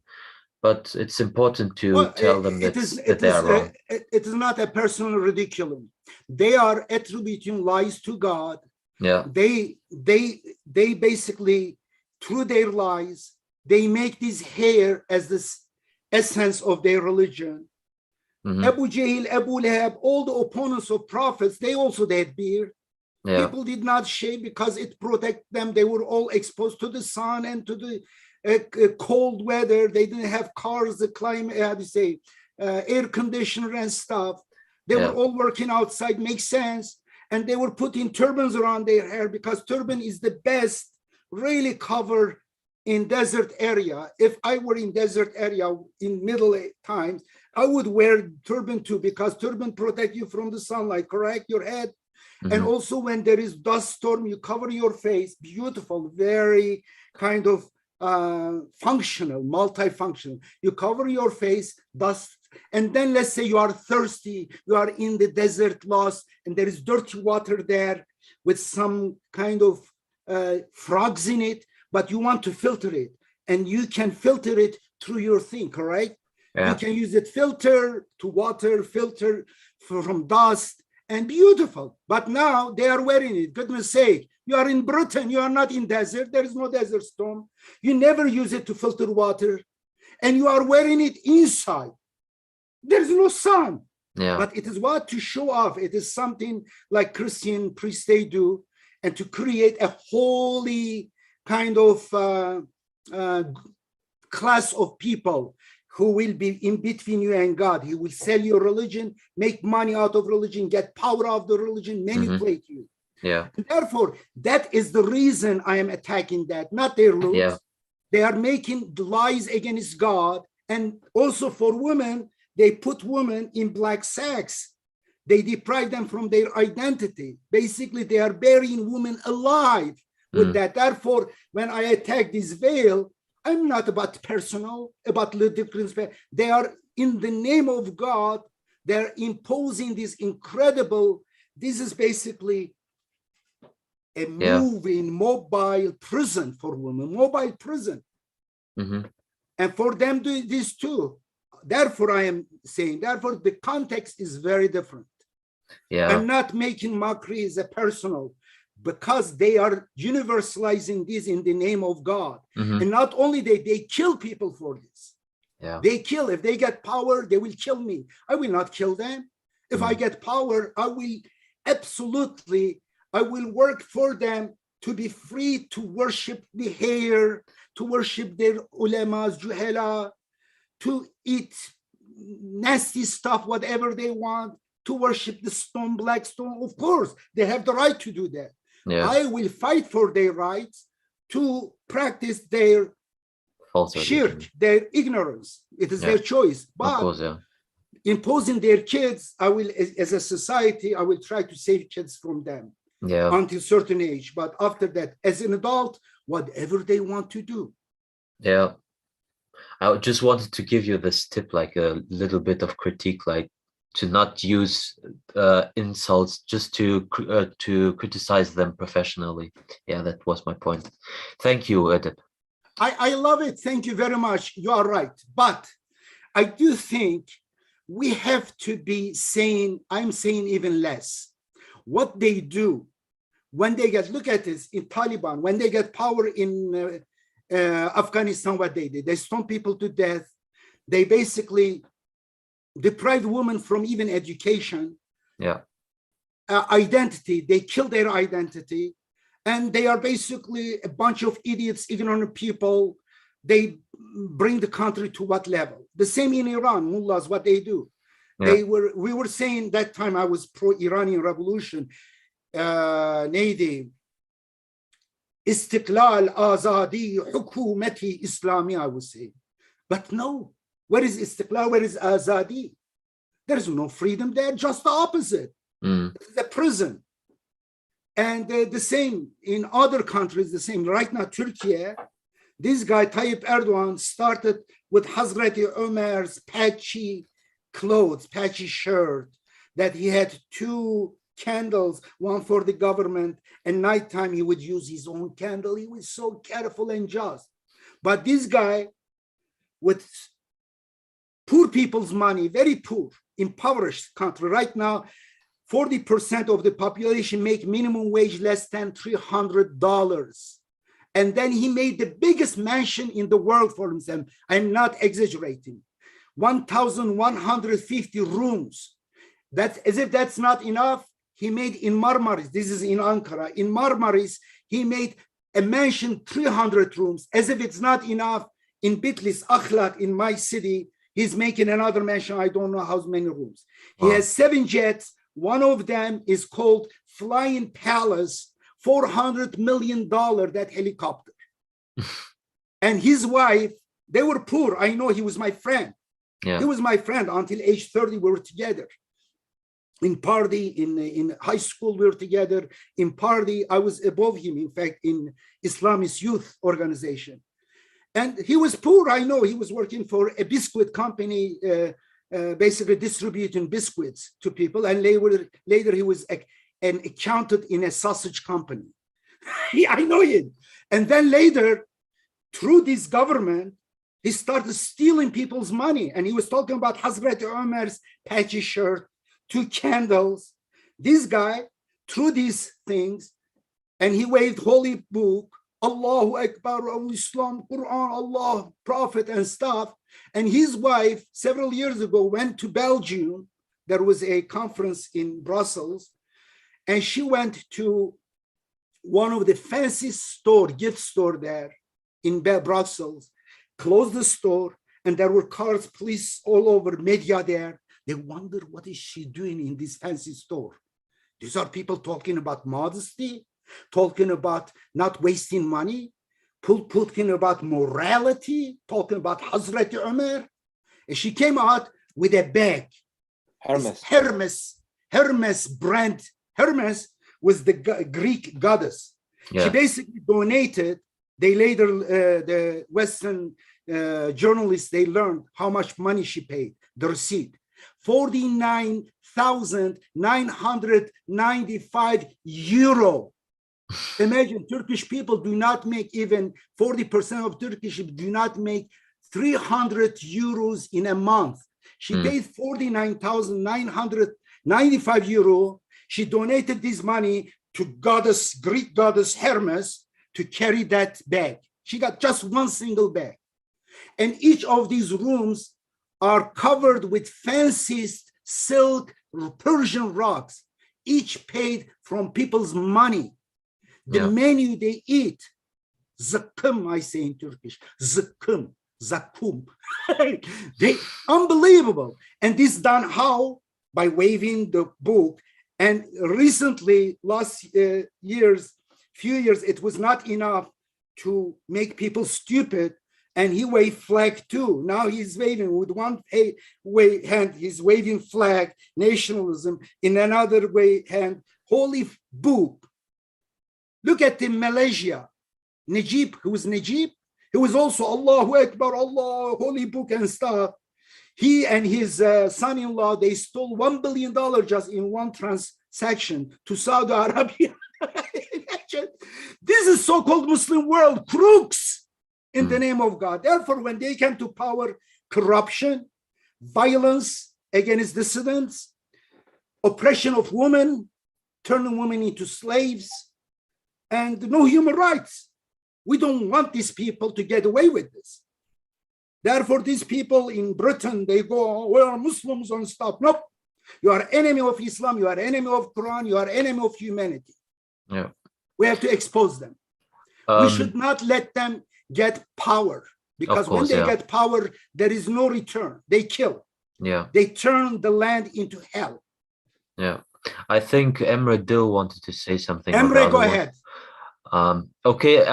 Speaker 4: But it's important to
Speaker 1: Well,
Speaker 4: tell them that they are wrong.
Speaker 1: it is not a personal ridiculum. They are attributing lies to God.
Speaker 4: Yeah.
Speaker 1: They basically, through their lies, they make this hair as this essence of their religion. Abu Jahl, Abu Lahab, all the opponents of prophets, they also had beard.
Speaker 4: Yeah.
Speaker 1: People did not shave because it protected them. They were all exposed to the sun and to the cold weather. They didn't have cars, the climate, how do you say, air conditioner and stuff. They were all working outside, makes sense. And they were putting turbans around their hair because turban is the best really cover in desert area. If I were in desert area in middle times, I would wear turban too, because turban protect you from the sunlight, correct? Your head. And also when there is dust storm, you cover your face. Beautiful, very kind of functional, multifunctional. You cover your face, dust, and then let's say you are thirsty, you are in the desert lost, and there is dirty water there with some kind of frogs in it, but you want to filter it, and you can filter it through your thing, correct? You can use it filter to water, filter from dust, and beautiful. But now they are wearing it. Goodness sake, you are in Britain, you are not in desert. There is no desert storm. You never use it to filter water, and you are wearing it inside. There is no sun. But it is what to show off. It is something like Christian priests they do, and to create a holy kind of class of people who will be in between you and God. He will sell your religion, make money out of religion, get power out of the religion, manipulate you. And therefore, that is the reason I am attacking that, not their rules. They are making lies against God. And also for women, they put women in black sacks. They deprive them from their identity. Basically, they are burying women alive with that. Therefore, when I attack this veil, I'm not about personal, about difference. They are in the name of God. They're imposing this incredible, this is basically a moving mobile prison for women, mobile prison. And for them do this too. Therefore, I am saying, therefore, the context is very different. I'm not making mockery as a personal, because they are universalizing this in the name of God. And not only they kill people for this. They kill. If they get power, they will kill me. I will not kill them. If I get power, I will absolutely, I will work for them to be free to worship the hair, to worship their ulamas, juhala, to eat nasty stuff, whatever they want, to worship the stone, black stone. Of course, they have the right to do that. I will fight for their rights to practice their shirk, their ignorance. It is their choice. But imposing their kids, I will, as a society, I will try to save kids from them until certain age. But after that, as an adult, whatever they want to do.
Speaker 4: I just wanted to give you this tip, like a little bit of critique, like to not use insults just to criticize them professionally. That was my point. Thank you, Edip.
Speaker 1: I love it. Thank you very much. You are right. But I do think we have to be saying, I'm saying even less. What they do when they get, look at this in Taliban, when they get power in Afghanistan, what they did, they stone people to death. They basically deprive women from even education, identity. They kill their identity, and they are basically a bunch of idiots, ignorant people. They bring the country to what level? The same in Iran, mullahs, what they do. We were saying that time I was pro-Iranian revolution, Nadi, Istiklal, Azadi, Hukumati, Islami, I would say. But no, where is Istiklal? Where is Azadi? There is no freedom there, just the opposite. The prison. And the same in other countries, the same. Right now, Turkey, this guy, Tayyip Erdogan, started with Hazreti Omar's patchy clothes, patchy shirt, that he had 2 candles, one for the government, and nighttime he would use his own candle. He was so careful and just. But this guy, with poor people's money, very poor, impoverished country, right now, 40% of the population make minimum wage less than $300. And then he made the biggest mansion in the world for himself. I'm not exaggerating. 1,150 rooms. That's as if that's not enough. He made in Marmaris, this is in Ankara, in Marmaris, he made a mansion, 300 rooms. As if it's not enough, in Bitlis, Akhlaq, in my city, he's making another mansion, I don't know how many rooms. He has 7 jets. One of them is called Flying Palace, $400 million, that helicopter. And his wife, they were poor. I know, he was my friend.
Speaker 4: Yeah.
Speaker 1: He was my friend until age 30, we were together. In party, in high school, we were together. In party, I was above him, in fact, in Islamist youth organization. And he was poor, I know. He was working for a biscuit company, basically distributing biscuits to people. And later he was an accountant in a sausage company. I know him. And then later, through this government, he started stealing people's money. And he was talking about Hazreti Omar's patchy shirt, 2 candles. This guy, through these things, and he waved holy book, Allahu Akbar, Islam, Quran, Allah, Prophet, and stuff. And his wife, several years ago, went to Belgium. There was a conference in Brussels, and she went to one of the fancy gift store there in Brussels, closed the store, and there were cars, police all over, media there. They wonder, what is she doing in this fancy store? These are people talking about modesty, talking about not wasting money, talking about morality, talking about Hazreti Umar. And she came out with a bag. Hermes brand. Hermes was the Greek goddess. Yeah. She basically donated. They later, the Western journalists, they learned how much money she paid, the receipt. 49,995 euro. Imagine, Turkish people do not make, even 40% of Turkish people do not make 300 euros in a month. She paid 49,995 euro. She donated this money to Greek goddess Hermes to carry that bag. She got just one single bag. And each of these rooms are covered with fanciest silk Persian rugs, each paid from people's money. The menu they eat, zıkkım, I say in Turkish, zıkkım, zakum. They unbelievable. And this done how? By waving the book. And recently, last few years, it was not enough to make people stupid. And he waved flag too. Now he's waving with one hand, he's waving flag, nationalism, in another hand, holy book. Look at the Malaysia, Najib, who was Najib, who was also Allahu Akbar, Allah, holy book and stuff. He and his son-in-law, they stole $1 billion just in one transaction to Saudi Arabia. This is so-called Muslim world, crooks in the name of God. Therefore, when they came to power, corruption, violence against dissidents, oppression of women, turning women into slaves, and no human rights. We don't want these people to get away with this. Therefore, these people in Britain, they go, oh, we are Muslims and stuff. Nope. You are enemy of Islam, you are enemy of Quran, you are enemy of humanity.
Speaker 4: Yeah.
Speaker 1: We have to expose them. We should not let them get power, because when they get power, there is no return. They kill.
Speaker 4: Yeah.
Speaker 1: They turn the land into hell.
Speaker 4: Yeah. I think Emre Dil wanted to say something.
Speaker 1: Emre, go ahead.
Speaker 4: Okay,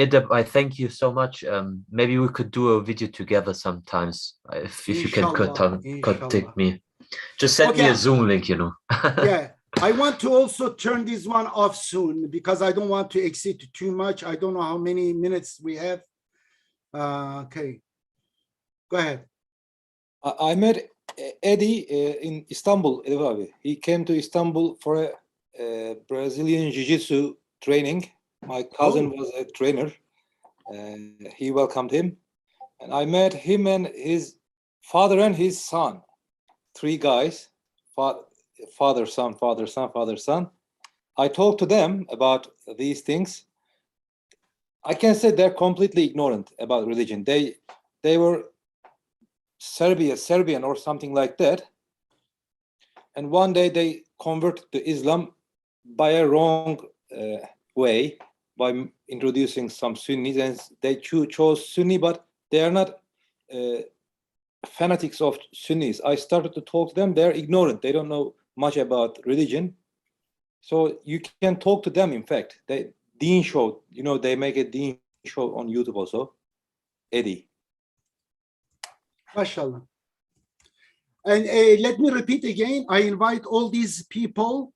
Speaker 4: Edip, I thank you so much. Maybe we could do a video together sometimes if you can contact me. Just send me a Zoom link, you know.
Speaker 1: Yeah, I want to also turn this one off soon because I don't want to exceed too much. I don't know how many minutes we have. Okay. Go ahead.
Speaker 2: I met Eddie in Istanbul, Edip abi. He came to Istanbul for a Brazilian Jiu-Jitsu training. My cousin was a trainer. He welcomed him. And I met him and his father and his son. 3 guys, father, son, father, son, father, son. I talked to them about these things. I can say they're completely ignorant about religion. They were Serbian or something like that. And one day they converted to Islam by a wrong way, by introducing some Sunnis, and they chose Sunni, but they are not fanatics of Sunnis. I started to talk to them. They're ignorant. They don't know much about religion. So you can talk to them, in fact. Deen show, they make a Deen show on YouTube also. Eddie.
Speaker 1: MashaAllah. And let me repeat again, I invite all these people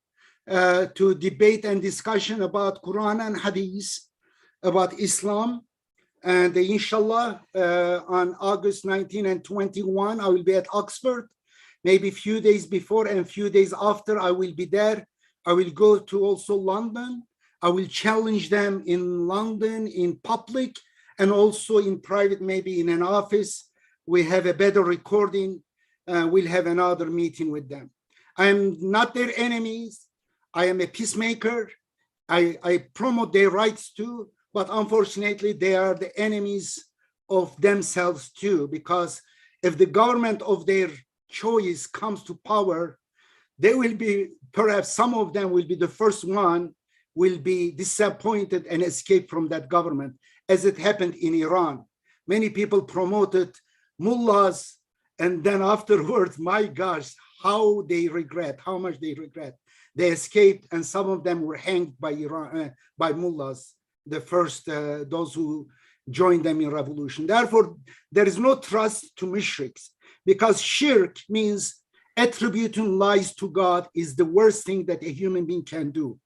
Speaker 1: to debate and discussion about Quran and Hadith, about Islam. And inshallah, on August 19 and 21, I will be at Oxford. Maybe a few days before and a few days after, I will be there. I will go to also London. I will challenge them in London, in public, and also in private, maybe in an office. We have a better recording. We'll have another meeting with them. I'm not their enemies. I am a peacemaker. I promote their rights too, but unfortunately, they are the enemies of themselves too, because if the government of their choice comes to power, they will be, perhaps some of them will be the first one, will be disappointed and escape from that government, as it happened in Iran. Many people promoted mullahs, and then afterwards, my gosh, how they regret, how much they regret. They escaped, and some of them were hanged by Iran, by mullahs, the first, those who joined them in revolution. Therefore, there is no trust to mushriks, because shirk means attributing lies to God is the worst thing that a human being can do.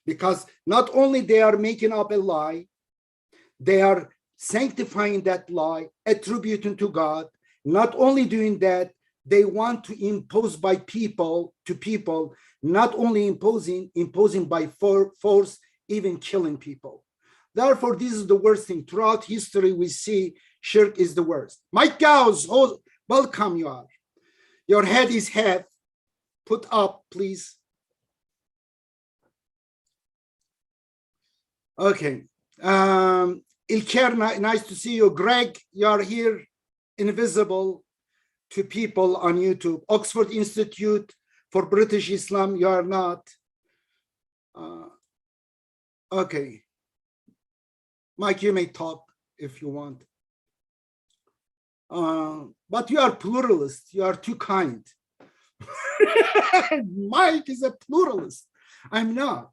Speaker 1: Because not only they are making up a lie, they are sanctifying that lie, attributing to God. Not only doing that, they want to impose by people to people, not only imposing by force, even killing people. Therefore, this is the worst thing. Throughout history, we see shirk is the worst. Mike Gauss, welcome you are. Your head is half. Put up, please. Okay. Ilker, nice to see you. Greg, you are here, invisible to people on YouTube. Oxford Institute for British Islam, you are not. Okay. Mike, you may talk if you want. But you are pluralist. You are too kind. Mike is a pluralist. I'm not.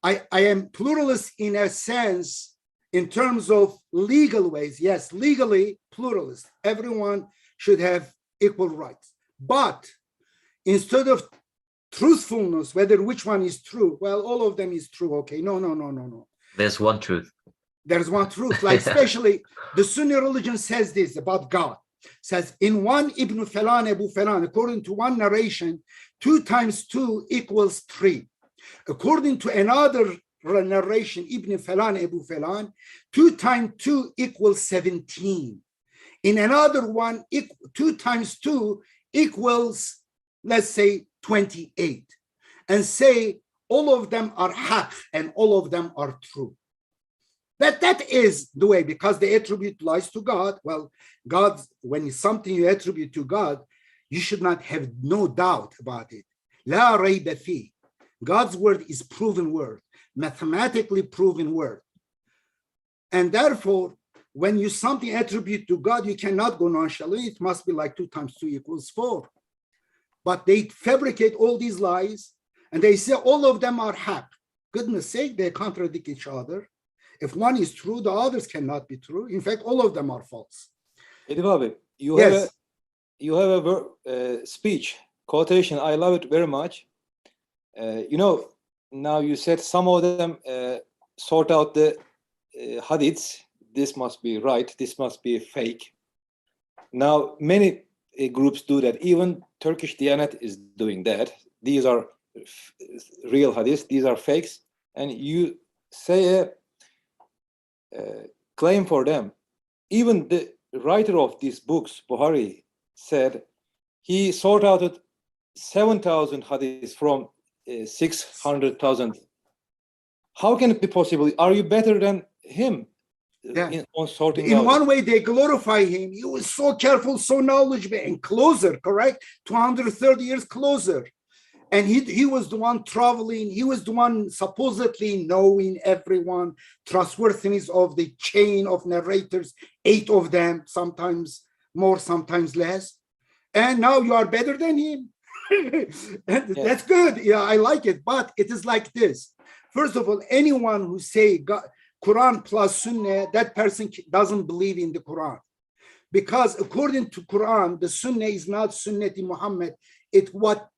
Speaker 1: I am pluralist in a sense, in terms of legal ways. Yes, legally pluralist. Everyone should have equal rights. But instead of truthfulness, whether which one is true, well, all of them is true. Okay, no.
Speaker 4: There's one truth.
Speaker 1: There's one truth, like especially the Sunni religion says this about God. Says in one Ibn Falan, Abu Falan, according to one narration, 2 times 2 equals 3. According to another narration, Ibn Falan, Abu Falan, 2 times 2 equals 17. In another one, 2 times 2 equals, let's say, 28. And say all of them are haq and all of them are true. That is the way, because they attribute lies to God. Well, God, when it's something you attribute to God, you should not have no doubt about it. La rayba fi. God's word is proven word, mathematically proven word. And therefore, when you something attribute to God, you cannot go nonchalantly. It must be like 2 times 2 equals 4. But they fabricate all these lies, and they say all of them are haq. Goodness sake, they contradict each other. If one is true, the others cannot be true. In fact, all of them are false.
Speaker 2: Edip abi,
Speaker 1: Yes.
Speaker 2: you have a speech, quotation. I love it very much. Now you said some of them sort out the hadiths. this must be right, this must be fake. Now, many groups do that. Even Turkish Diyanet is doing that. These are real hadiths, these are fakes. And you say a claim for them. Even the writer of these books, Bukhari, said he sought out 7,000 hadiths from 600,000. How can it be possible? Are you better than him?
Speaker 1: Yeah.
Speaker 2: On sorting
Speaker 1: In
Speaker 2: out?
Speaker 1: one way, they glorify him. He was so careful, so knowledgeable, and closer, correct? 230 years closer. And he was the one traveling. He was the one supposedly knowing everyone, trustworthiness of the chain of narrators, 8 of them, sometimes more, sometimes less. And now you are better than him. That's good. Yeah, I like it. But it is like this. First of all, anyone who say God, Quran plus Sunnah, that person doesn't believe in the Quran. Because according to Quran, the Sunnah is not Sunnati Muhammad. It's what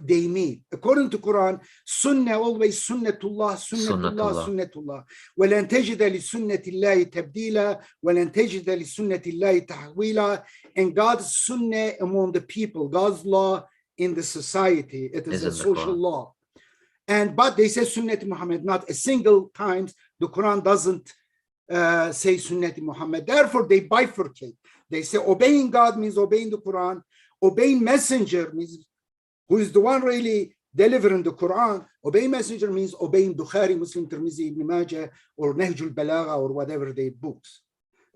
Speaker 1: they mean. According to Quran, Sunnah always Sunnatullah, Sunnatullah, Sunnatullah. وَلَنْ تَجِدَ لِسُنَّةِ اللَّهِ تَبْدِيلًا وَلَنْ تَجِدَ لِسُنَّةِ اللَّهِ تَحْوِيلًا. And God's Sunnah among the people, God's law in the society. It is a social law. But they say Sunnati Muhammad, not a single time the Quran doesn't say Sunnati Muhammad. Therefore, they bifurcate. They say obeying God means obeying the Quran. Obeying messenger means who is the one really delivering the Quran. Obeying messenger means obeying Bukhari, Muslim, Tirmidhi, Ibn Majah, or Nahjul Balagha, or whatever their books.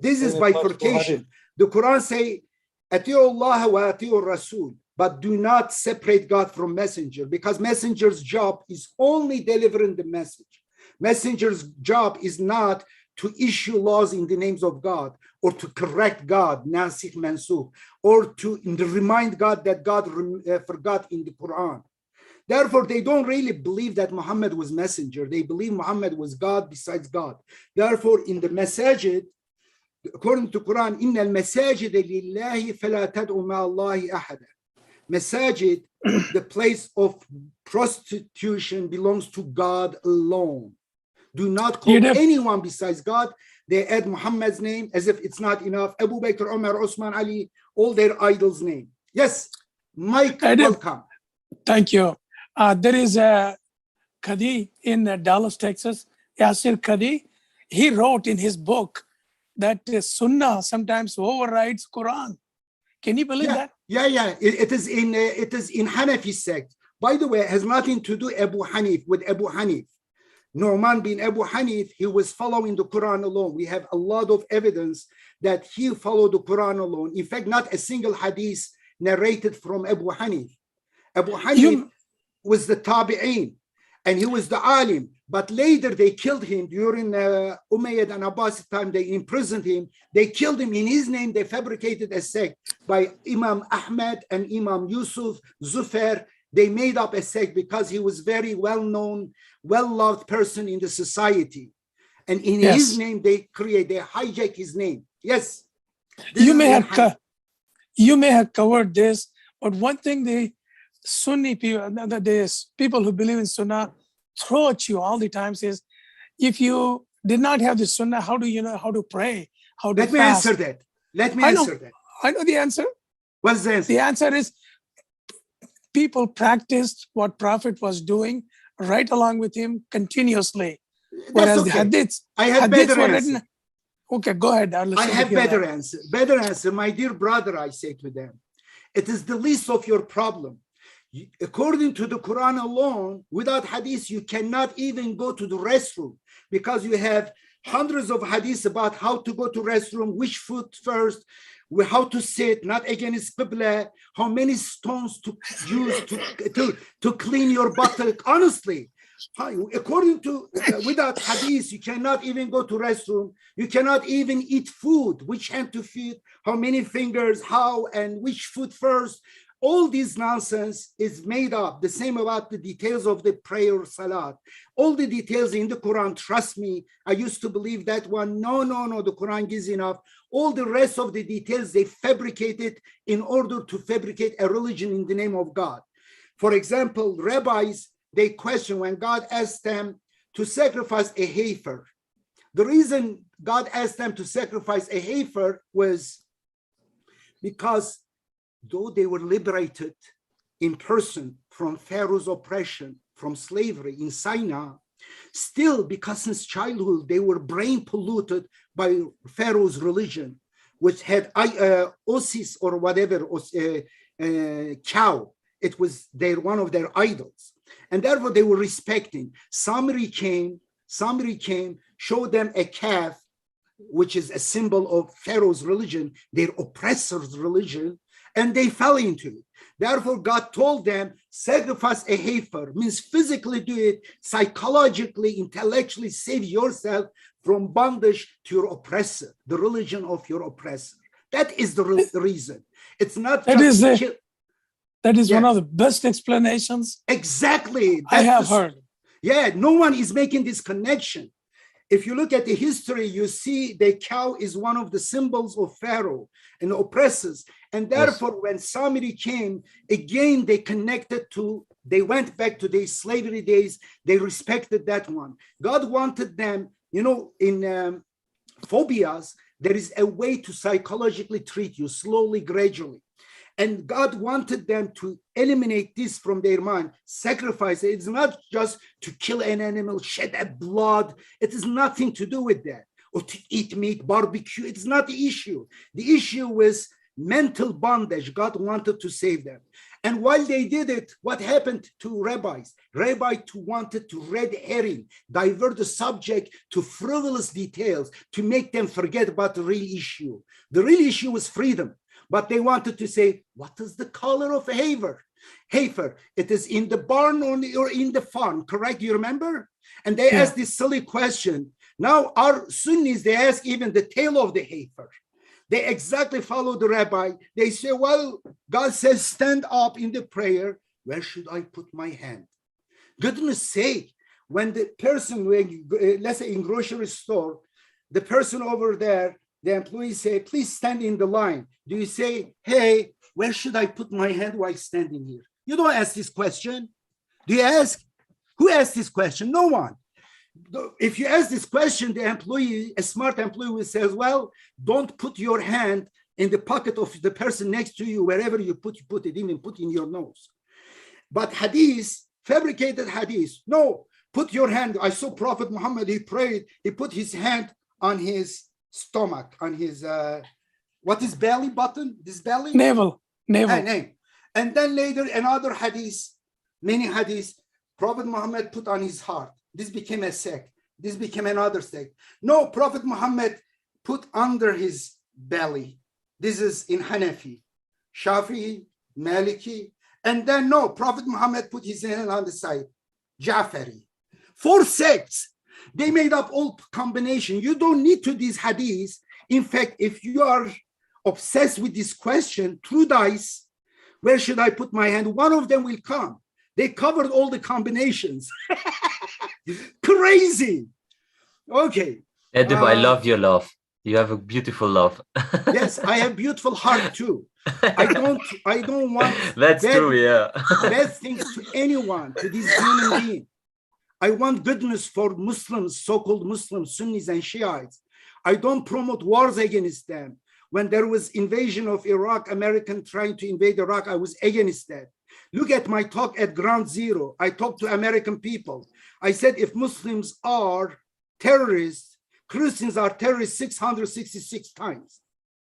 Speaker 1: This is bifurcation. The Quran say, Ati'u Allah wa ati'u Rasul. But do not separate God from messenger, because messenger's job is only delivering the message. Messenger's job is not to issue laws in the names of God, or to correct God, nasikh mansukh, or to remind God that God forgot in the Quran. Therefore, they don't really believe that Muhammad was messenger. They believe Muhammad was God besides God. Therefore, in the masajid, according to Quran, إِنَّ الْمَسَاجِدَ لِلَّهِ فَلَا تَدْعُ مَعَ اللَّهِ أَحَدًا. Masajid, the place of prostitution, belongs to God alone. Do not call anyone besides God. They add Muhammad's name as if it's not enough. Abu Bakr, Umar, Osman, Ali, all their idols' name. Yes, Mike, welcome.
Speaker 5: Thank you. There is a Qadi in Dallas, Texas, Yasir Qadi. He wrote in his book that Sunnah sometimes overrides Quran. Can you believe that?
Speaker 1: Yeah. It is in Hanafi sect. By the way, it has nothing to do with Abu Hanif. Nu'man bin Abu Hanif, he was following the Quran alone. We have a lot of evidence that he followed the Quran alone. In fact, not a single hadith narrated from Abu Hanif. Abu Hanif was the tabi'in, and he was the alim. But later they killed him during Umayyad and Abbas time. They imprisoned him. They killed him. In his name, they fabricated a sect by Imam Ahmad and Imam Yusuf, Zufair. They made up a sect because he was very well-known, well-loved person in the society. And in his name, they hijack his name. Yes.
Speaker 5: You may have covered this, but one thing the Sunni people, the people who believe in Sunnah, throw at you all the time says, if you did not have the Sunnah, how do you know how to pray? How to
Speaker 1: fast? Let me answer that.
Speaker 5: I know the answer.
Speaker 1: What's the answer?
Speaker 5: The answer is people practiced what Prophet was doing right along with him continuously. Whereas the hadiths,
Speaker 1: I have better answer.
Speaker 5: Okay, go ahead.
Speaker 1: I have better answer. Better answer. My dear brother, I say to them, it is the least of your problem. According to the Quran alone, without hadith, you cannot even go to the restroom, because you have hundreds of hadiths about how to go to restroom, which foot first, how to sit, not against Qibla, how many stones to use to clean your buttock. Honestly, according to, without hadith, you cannot even go to restroom. You cannot even eat food, which hand to feed, how many fingers, how, and which foot first. All this nonsense is made up. The same about the details of the prayer salat. All the details in the Quran, trust me, I used to believe that one. No, the Quran gives enough. All the rest of the details, they fabricated in order to fabricate a religion in the name of God. For example, rabbis, they question when God asked them to sacrifice a heifer. The reason God asked them to sacrifice a heifer was because though they were liberated in person from Pharaoh's oppression, from slavery in Sinai, still, because since childhood, they were brain polluted by Pharaoh's religion, which had Osis or whatever, cow. It was one of their idols. And therefore, they were respecting. Somebody came, showed them a calf, which is a symbol of Pharaoh's religion, their oppressor's religion, and they fell into it. Therefore, God told them, sacrifice a heifer, means physically do it, psychologically, intellectually save yourself from bondage to your oppressor, the religion of your oppressor. That is the reason. It's not
Speaker 5: That
Speaker 1: just
Speaker 5: that is one of the best explanations
Speaker 1: exactly
Speaker 5: I have heard.
Speaker 1: Yeah, no one is making this connection. If you look at the history, you see the cow is one of the symbols of Pharaoh and oppressors. And therefore, when somebody came, again, they went back to their slavery days. They respected that one. God wanted them, in phobias, there is a way to psychologically treat you slowly, gradually. And God wanted them to eliminate this from their mind, sacrifice it. It's not just to kill an animal, shed a blood. It has nothing to do with that. Or to eat meat, barbecue. It's not the issue. The issue was mental bondage. God wanted to save them. And while they did it, what happened to rabbis? Rabbis wanted to red herring, divert the subject to frivolous details to make them forget about the real issue. The real issue was freedom. But they wanted to say, what is the color of a heifer? Heifer, it is in the barn or in the farm, correct? You remember? And they asked this silly question. Now our Sunnis, they ask even the tail of the heifer. They exactly follow the rabbi. They say, well, God says, stand up in the prayer. Where should I put my hand? Goodness sake, when the person, let's say in grocery store, the person over there, the employees say, please stand in the line. Do you say, hey, where should I put my hand while standing here? You don't ask this question. Do you ask? Who asked this question? No one. If you ask this question, the employee, a smart employee will say, well, don't put your hand in the pocket of the person next to you, wherever you put it, even put in your nose. But hadith, fabricated hadith, no, put your hand. I saw Prophet Muhammad, he prayed, he put his hand on his stomach, on his, what is belly button? This belly?
Speaker 5: Navel.
Speaker 1: And then later another hadith, many hadiths, Prophet Muhammad put on his heart. This became a sect. This became another sect. No, Prophet Muhammad put under his belly. This is in Hanafi, Shafi'i, Maliki. And then no, Prophet Muhammad put his hand on the side, Ja'fari. 4 sects. They made up all combination. You don't need to these hadiths. In fact, if you are obsessed with this question, through dice, where should I put my hand? One of them will come. They covered all the combinations. Crazy. Okay.
Speaker 4: Edip, I love your laugh. You have a beautiful laugh.
Speaker 1: Yes, I have beautiful heart too. I don't want
Speaker 4: That's true, yeah.
Speaker 1: bad things to anyone, to this human being. I want goodness for Muslims, so-called Muslims, Sunnis and Shiites. I don't promote wars against them. When there was invasion of Iraq, American trying to invade Iraq, I was against that. Look at my talk at Ground Zero. I talked to American people. I said, if Muslims are terrorists, Christians are terrorists 666 times.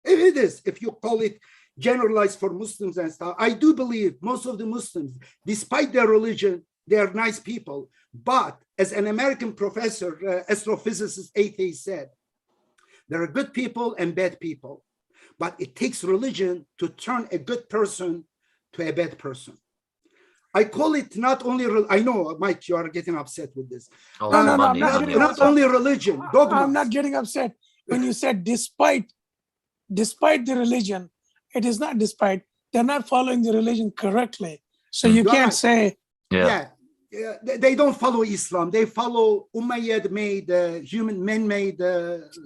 Speaker 1: It is, if you call it generalized for Muslims and stuff. I do believe most of the Muslims, despite their religion, they are nice people. But as an American professor, astrophysicist, atheist said, there are good people and bad people. But it takes religion to turn a good person to a bad person. I call it not only, I know, Mike, you are getting upset with this.
Speaker 5: No, I'm not getting
Speaker 1: not only religion, dogmas.
Speaker 5: I'm not getting upset. When you said despite the religion, it is not despite, they're not following the religion correctly. So you can't say.
Speaker 1: Yeah, they don't follow Islam. They follow Umayyad-made, man-made,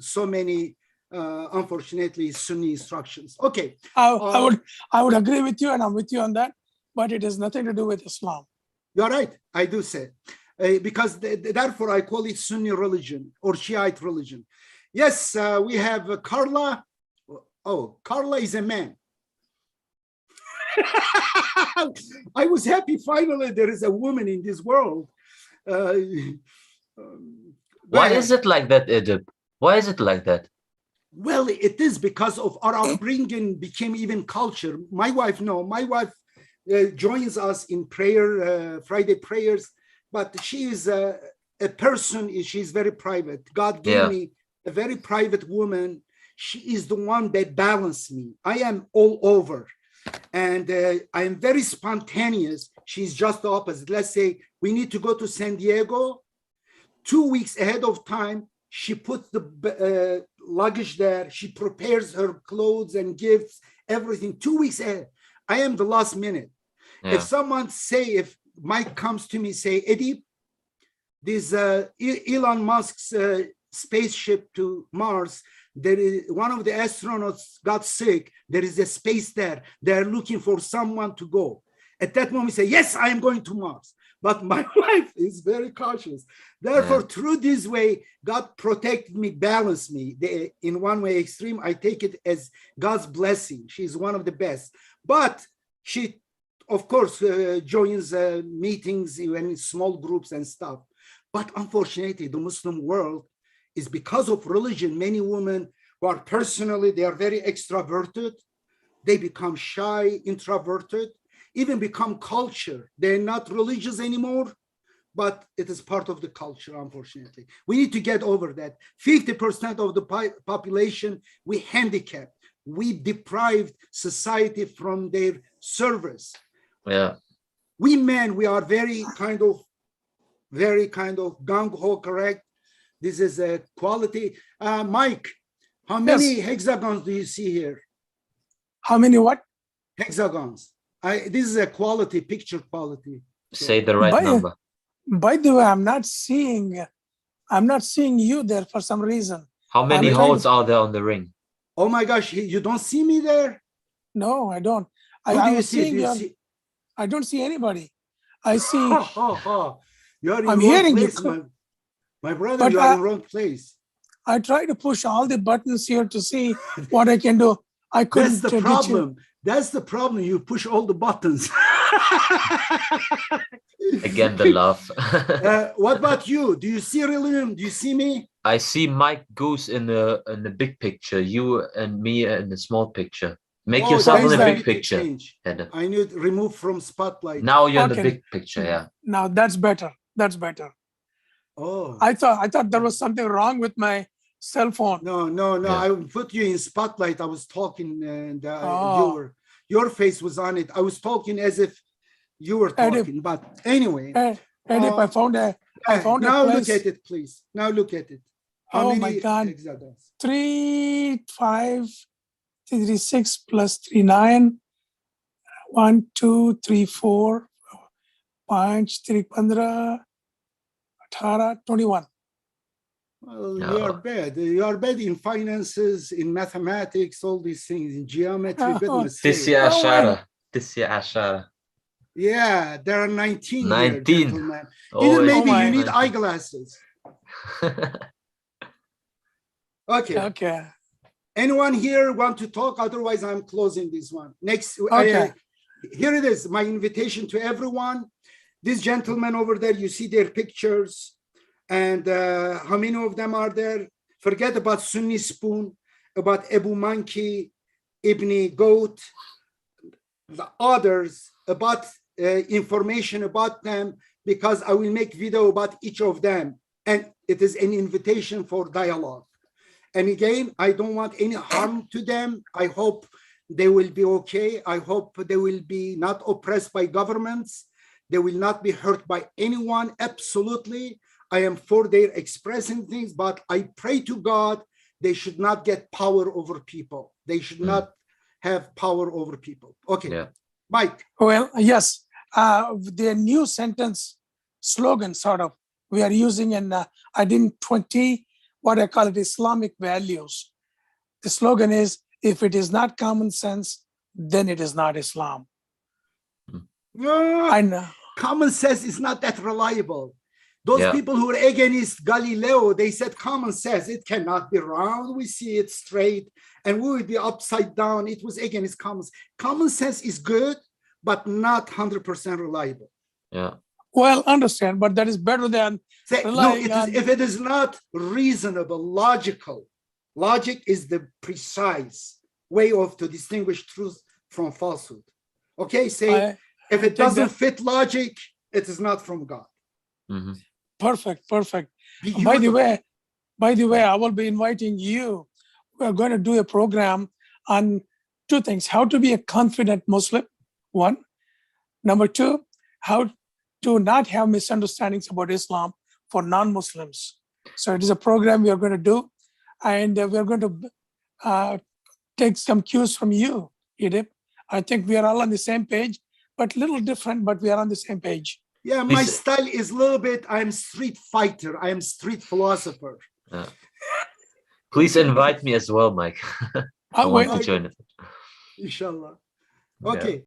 Speaker 1: so many, unfortunately, Sunni instructions. Okay.
Speaker 5: I would agree with you, and I'm with you on that, but it has nothing to do with Islam.
Speaker 1: You're right. I do say. because therefore I call it Sunni religion or Shiite religion. Yes, we have Carla. Oh, Carla is a man. I was happy finally there is a woman in this world.
Speaker 4: Why is it like that, Edip? Why is it like that?
Speaker 1: Well, it is because of our upbringing became even culture. My wife joins us in prayer, Friday prayers, but she is a person, she's very private. God gave me a very private woman. She is the one that balanced me. I am all over. And I am very spontaneous. She's just the opposite. Let's say we need to go to San Diego. 2 weeks ahead of time, she puts the luggage there. She prepares her clothes and gifts, everything 2 weeks ahead. I am the last minute. If someone if Mike comes to me, say, Edip, this Elon Musk's spaceship to Mars, there is one of the astronauts got sick. There is a space there. They're looking for someone to go. At that moment, say, yes, I am going to Mars. But my wife is very cautious. Therefore, through this way, God protected me, balanced me. In one way extreme, I take it as God's blessing. She's one of the best. But she, of course, joins meetings, even in small groups and stuff. But unfortunately, the Muslim world is because of religion. Many women who are personally, they are very extroverted. They become shy, introverted, even become culture. They're not religious anymore, but it is part of the culture, unfortunately. We need to get over that. 50% of the population, we handicap. We deprived society from their service.
Speaker 4: Yeah.
Speaker 1: We men, we are very kind of gung-ho, correct? This is a quality. Mike, how many hexagons do you see here?
Speaker 5: How many what?
Speaker 1: Hexagons. This is a quality, picture quality.
Speaker 4: Say the right number.
Speaker 5: By the way, I'm not seeing you there for some reason.
Speaker 4: How many holes are there on the ring?
Speaker 1: Oh my gosh, you don't see me there?
Speaker 5: No, I don't.
Speaker 1: Who do you see?
Speaker 5: I don't see anybody. I see.
Speaker 1: You're in
Speaker 5: I'm
Speaker 1: wrong
Speaker 5: hearing
Speaker 1: place,
Speaker 5: you.
Speaker 1: my brother,
Speaker 5: But
Speaker 1: you are in wrong place.
Speaker 5: I try to push all the buttons here to see what I can do. I couldn't.
Speaker 1: That's the problem. That's the problem. You push all the buttons.
Speaker 4: Again, the laugh.
Speaker 1: What about you? Do you see William? Do you see me?
Speaker 4: I see Mike Goose in the big picture. You and me in the small picture. Make yourself in the big picture.
Speaker 1: I need to remove from spotlight.
Speaker 4: Now you're in the big picture. Yeah.
Speaker 5: Now that's better. That's better.
Speaker 1: Oh.
Speaker 5: I thought there was something wrong with my cell phone.
Speaker 1: No. Yeah. I put you in spotlight. I was talking, and your face was on it. I was talking as if you were talking. But anyway,
Speaker 5: Edip, I found a
Speaker 1: now
Speaker 5: place.
Speaker 1: look at it, please. Now look at it. How many
Speaker 5: my God!
Speaker 1: hexagons?
Speaker 5: 3, 5, 3, 6 plus 3, 9. 1, 2, 3, 4, 5, 3, 15, 18, 21.
Speaker 1: Well, you are bad. You are bad in finances, in mathematics, all these things, in geometry. Yeah, there are 19 here, gentlemen. Even maybe you need eyeglasses. Okay. Anyone here want to talk? Otherwise, I'm closing this one. Next, here it is, my invitation to everyone. These gentlemen over there, you see their pictures. And how many of them are there? Forget about Sunni Spoon, about Abu Monkey, Ibn Goat, the others, about information about them, because I will make video about each of them. And it is an invitation for dialogue. And again, I don't want any harm to them. I hope they will be okay. I hope they will be not oppressed by governments. They will not be hurt by anyone, absolutely. I am for their expressing things, but I pray to God, they should not get power over people. They should not have power over people. Okay, Mike.
Speaker 5: Well, yes, the new sentence slogan sort of, we are using in IDIN 20, what I call it, Islamic values. The slogan is, if it is not common sense, then it is not Islam.
Speaker 1: No,
Speaker 5: I know.
Speaker 1: Common sense is not that reliable. Those
Speaker 4: Yeah.
Speaker 1: people who were against Galileo, they said common sense, it cannot be round. We see it straight and we would be upside down. It was against common sense. Common sense is good, but not 100% reliable.
Speaker 4: Yeah.
Speaker 5: Well, understand, but that is better than
Speaker 1: Say, no,
Speaker 5: relying
Speaker 1: it is,
Speaker 5: on-
Speaker 1: if it is not reasonable, logical, logic is the precise way of to distinguish truth from falsehood. Okay, say, if it
Speaker 5: take
Speaker 1: doesn't
Speaker 5: that.
Speaker 1: fit logic, it is not from God.
Speaker 4: Mhm.
Speaker 5: Perfect, perfect.
Speaker 1: Beautiful.
Speaker 5: By the way, I will be inviting you. We are going to do a program on two things: how to be a confident Muslim, one. Number two, how to not have misunderstandings about Islam for non-Muslims. So it is a program we are going to do, and we are going to take some cues from you, Edip. I think we are all on the same page, but a little different, but we are on the same page.
Speaker 1: Yeah, my
Speaker 4: Please-
Speaker 1: style is a little bit, I'm street fighter, I am street philosopher.
Speaker 4: Please invite me as well, Mike. I
Speaker 5: I'll
Speaker 4: want
Speaker 5: wait.
Speaker 4: to join it.
Speaker 1: Inshallah.
Speaker 4: Yeah.
Speaker 1: Okay.